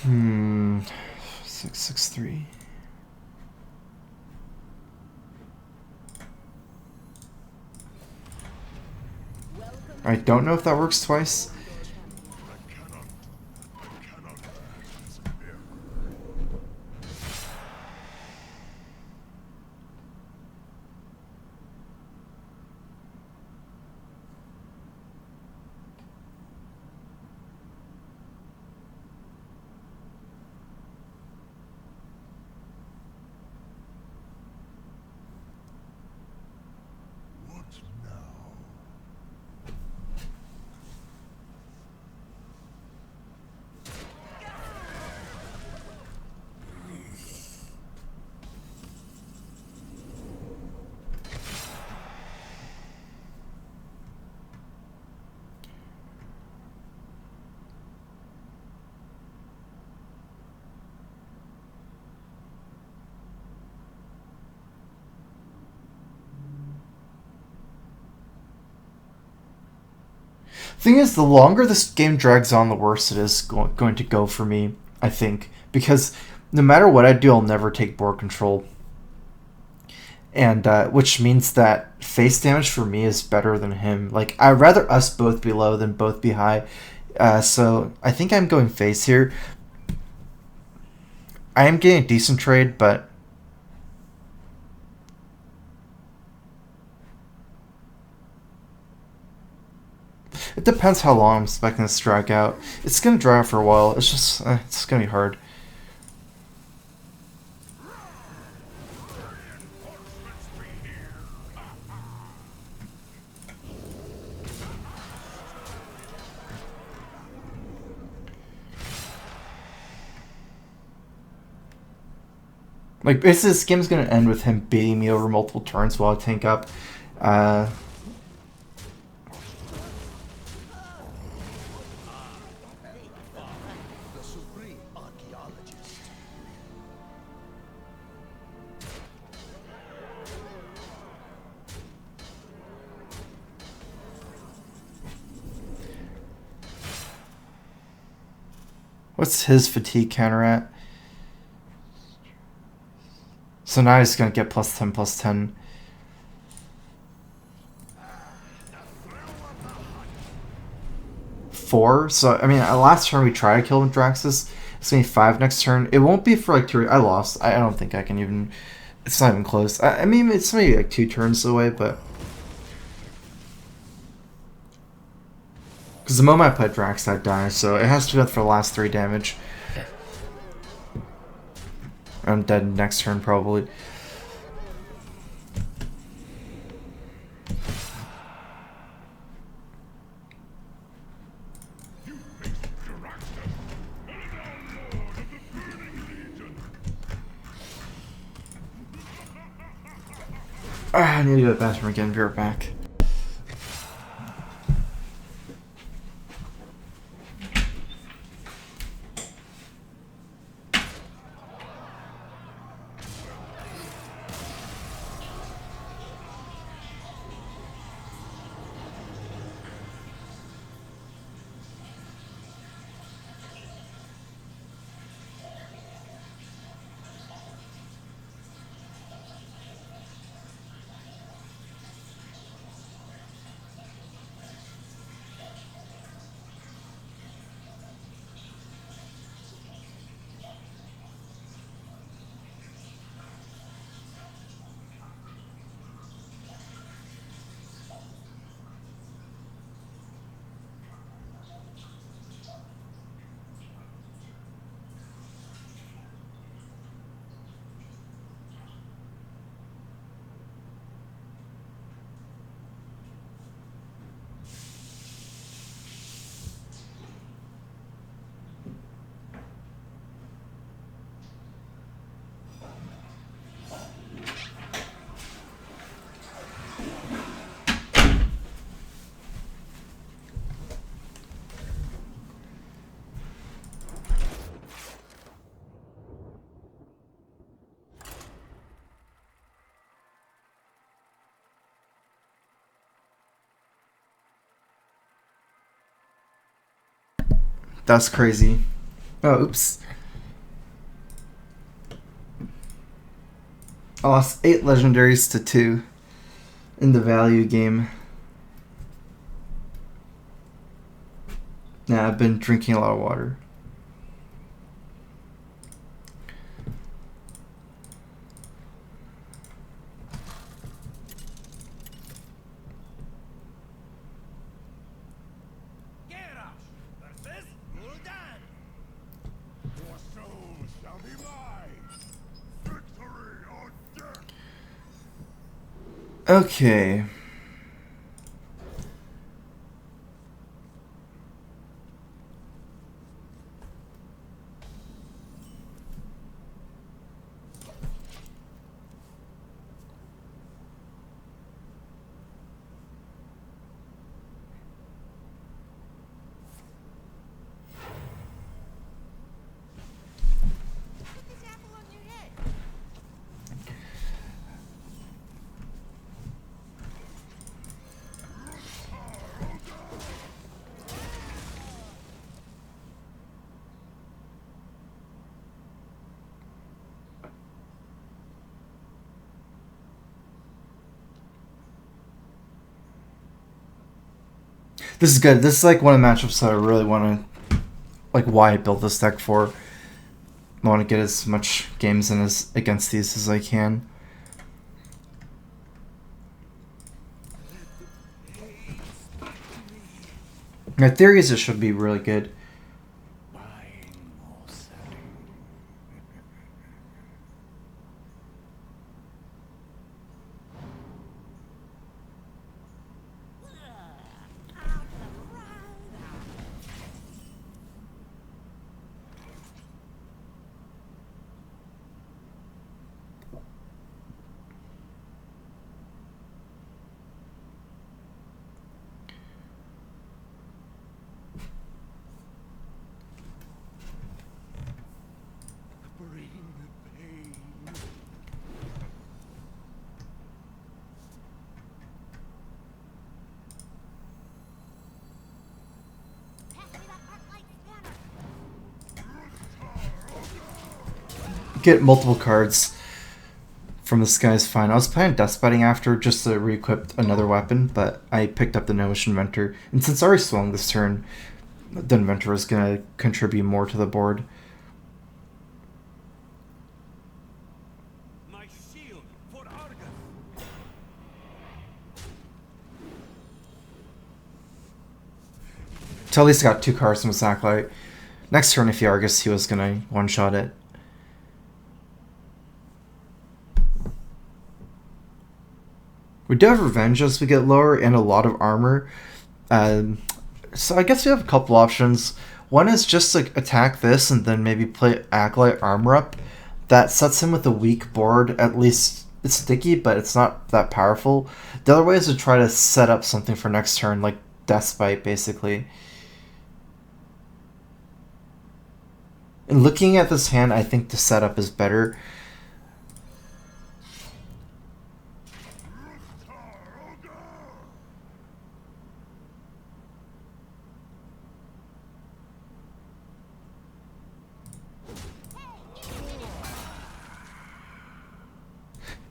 Hmm. 663. I don't know if that works twice. What now? Thing is, the longer this game drags on, the worse it is going to go for me, I think. Because no matter what I do, I'll never take board control. And, which means that face damage for me is better than him. Like, I'd rather us both be low than both be high. So, I think I'm going face here. I am getting a decent trade, but... It depends how long I'm expecting this to drag out. It's going to drag out for a while. It's just, it's going to be hard. Like, basically, this game's going to end with him beating me over multiple turns while I tank up. The supreme archaeologist. What's his fatigue counter at? So now he's going to get plus 10, plus 10. Four. So, I mean, last turn we tried to kill him with Draxus. It's going to be 5 next turn. It won't be for like 2... I lost. I don't think I can even... It's not even close. I mean, it's maybe like 2 turns away, but... Because the moment I play Drax, I die, so it has to do that for the last 3 damage. I'm dead next turn, probably. I need to go to the bathroom again. Be right back. That's crazy. Oh, oops. I lost 8 legendaries to 2 in the value game. Nah, I've been drinking a lot of water. versus Gul'dan. Your soul shall be mine. Victory or death. Okay. Put this apple on your head. This is good. This is like one of the matchups that I really want to, like, why I built this deck for. I want to get as much games in as against these as I can. My theory is it should be really good. Buying or selling. Out to the ground. Bring pain. Pass me that arc-light spanner. Get multiple cards from this guy's fine. I was planning death biting after just to re-equip another weapon, but I picked up the Gnomish Inventor. And since I already swung this turn, the Inventor is going to contribute more to the board. My shield for Argus. So at least I got 2 cards from Sacklight. Next turn, if he Argus, he was going to one-shot it. We do have Revenge as we get lower and a lot of armor. So I guess we have a couple options. One is just to attack this and then maybe play Acolyte Armor up. That sets him with a weak board. At least it's sticky, but it's not that powerful. The other way is to try to set up something for next turn, like Deathbite, basically. And looking at this hand, I think the setup is better.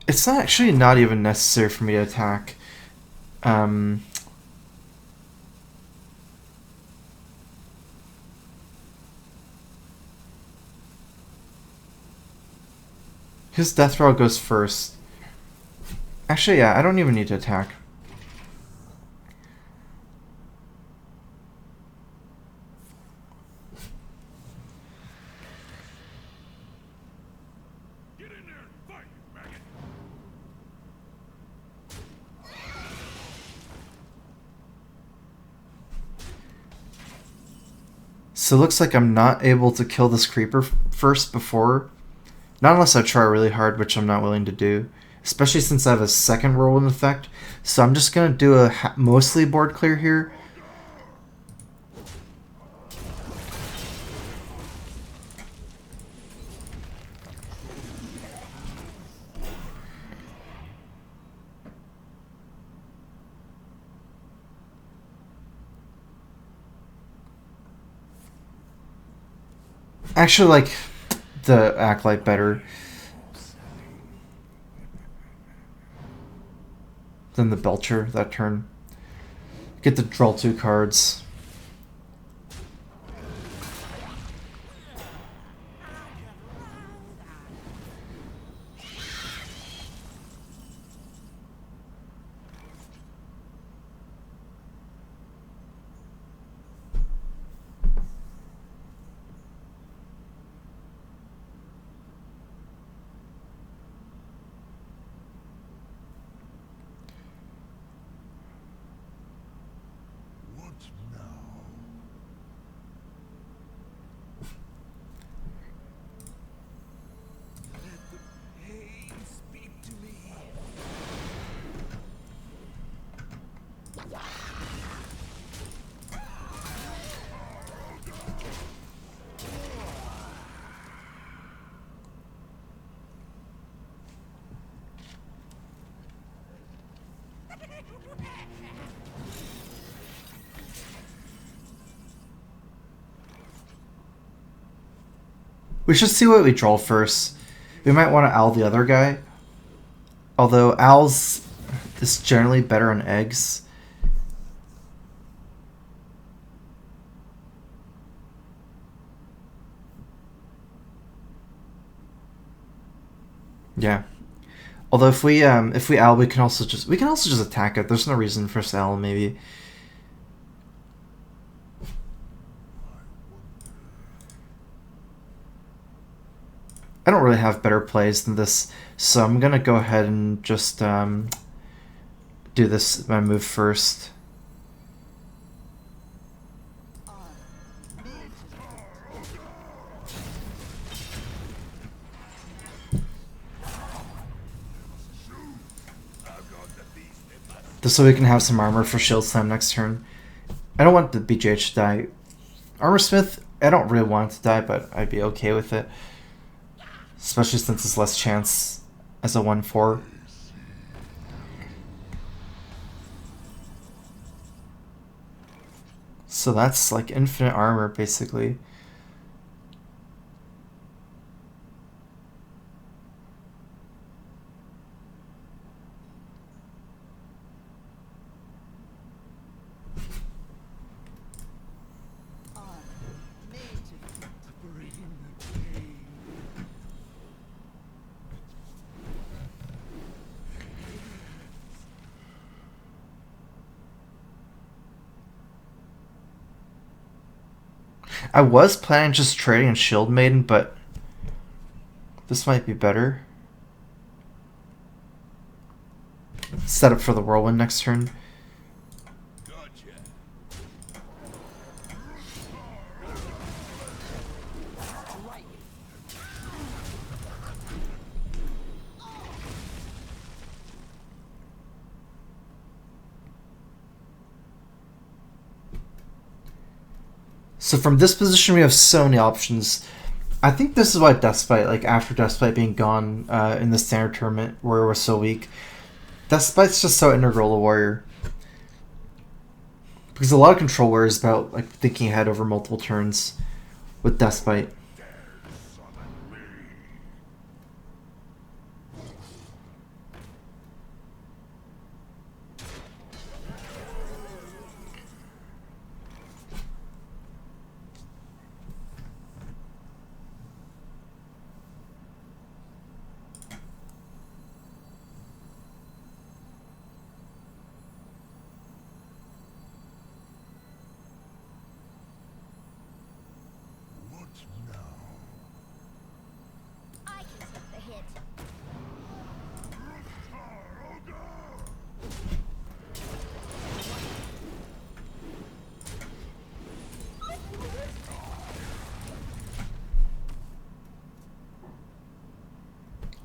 It's not actually not even necessary for me to attack. His death row goes first. Actually, yeah, I don't even need to attack. Get in there and fight, maggot. So it looks like I'm not able to kill this creeper first before. Not unless I try really hard, which I'm not willing to do. Especially since I have a second whirlwind effect. So I'm just going to do a mostly board clear here. Actually, like the Acolyte better than the Belcher that turn. Get to draw 2 cards. What now? Let the pain speak to me. We should see what we draw first. We might want to owl the other guy. Although owls is generally better on eggs. Yeah. Although if we owl, we can also just attack it. There's no reason for us to owl maybe. I don't really have better plays than this, so I'm gonna go ahead and just do this my move first. Just so we can have some armor for Shield Slam next turn. I don't want the BJH to die. Armor Smith, I don't really want it to die, but I'd be okay with it. Especially since it's less chance as a 1/4. So that's like infinite armor, basically. Bring the pain. I was planning just trading in Shield Maiden, but this might be better. Set up for the Whirlwind next turn. Gotcha. So from this position, we have so many options. I think this is why Deathspite, like after Deathspite being gone in the standard tournament where it was so weak, Deathspite's just so integral to Warrior. Because a lot of control warrior is about like thinking ahead over multiple turns with Deathspite. What now? I can take the hit.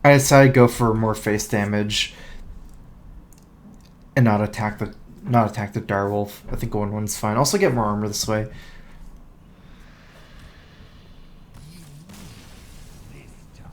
I decided to go for more face damage and not attack the direwolf. I think going one's fine. Also get more armor this way. This time.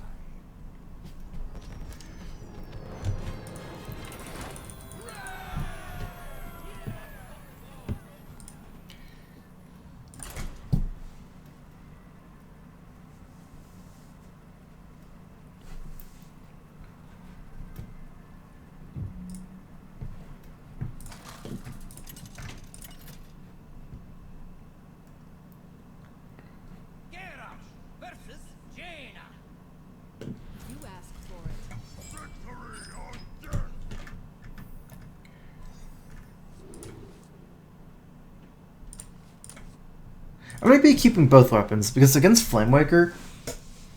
I'm going to be keeping both weapons, because against Flamewaker,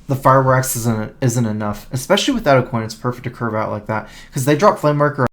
the Fireworks isn't enough. Especially without a coin, it's perfect to curve out like that. Because they drop Flamewaker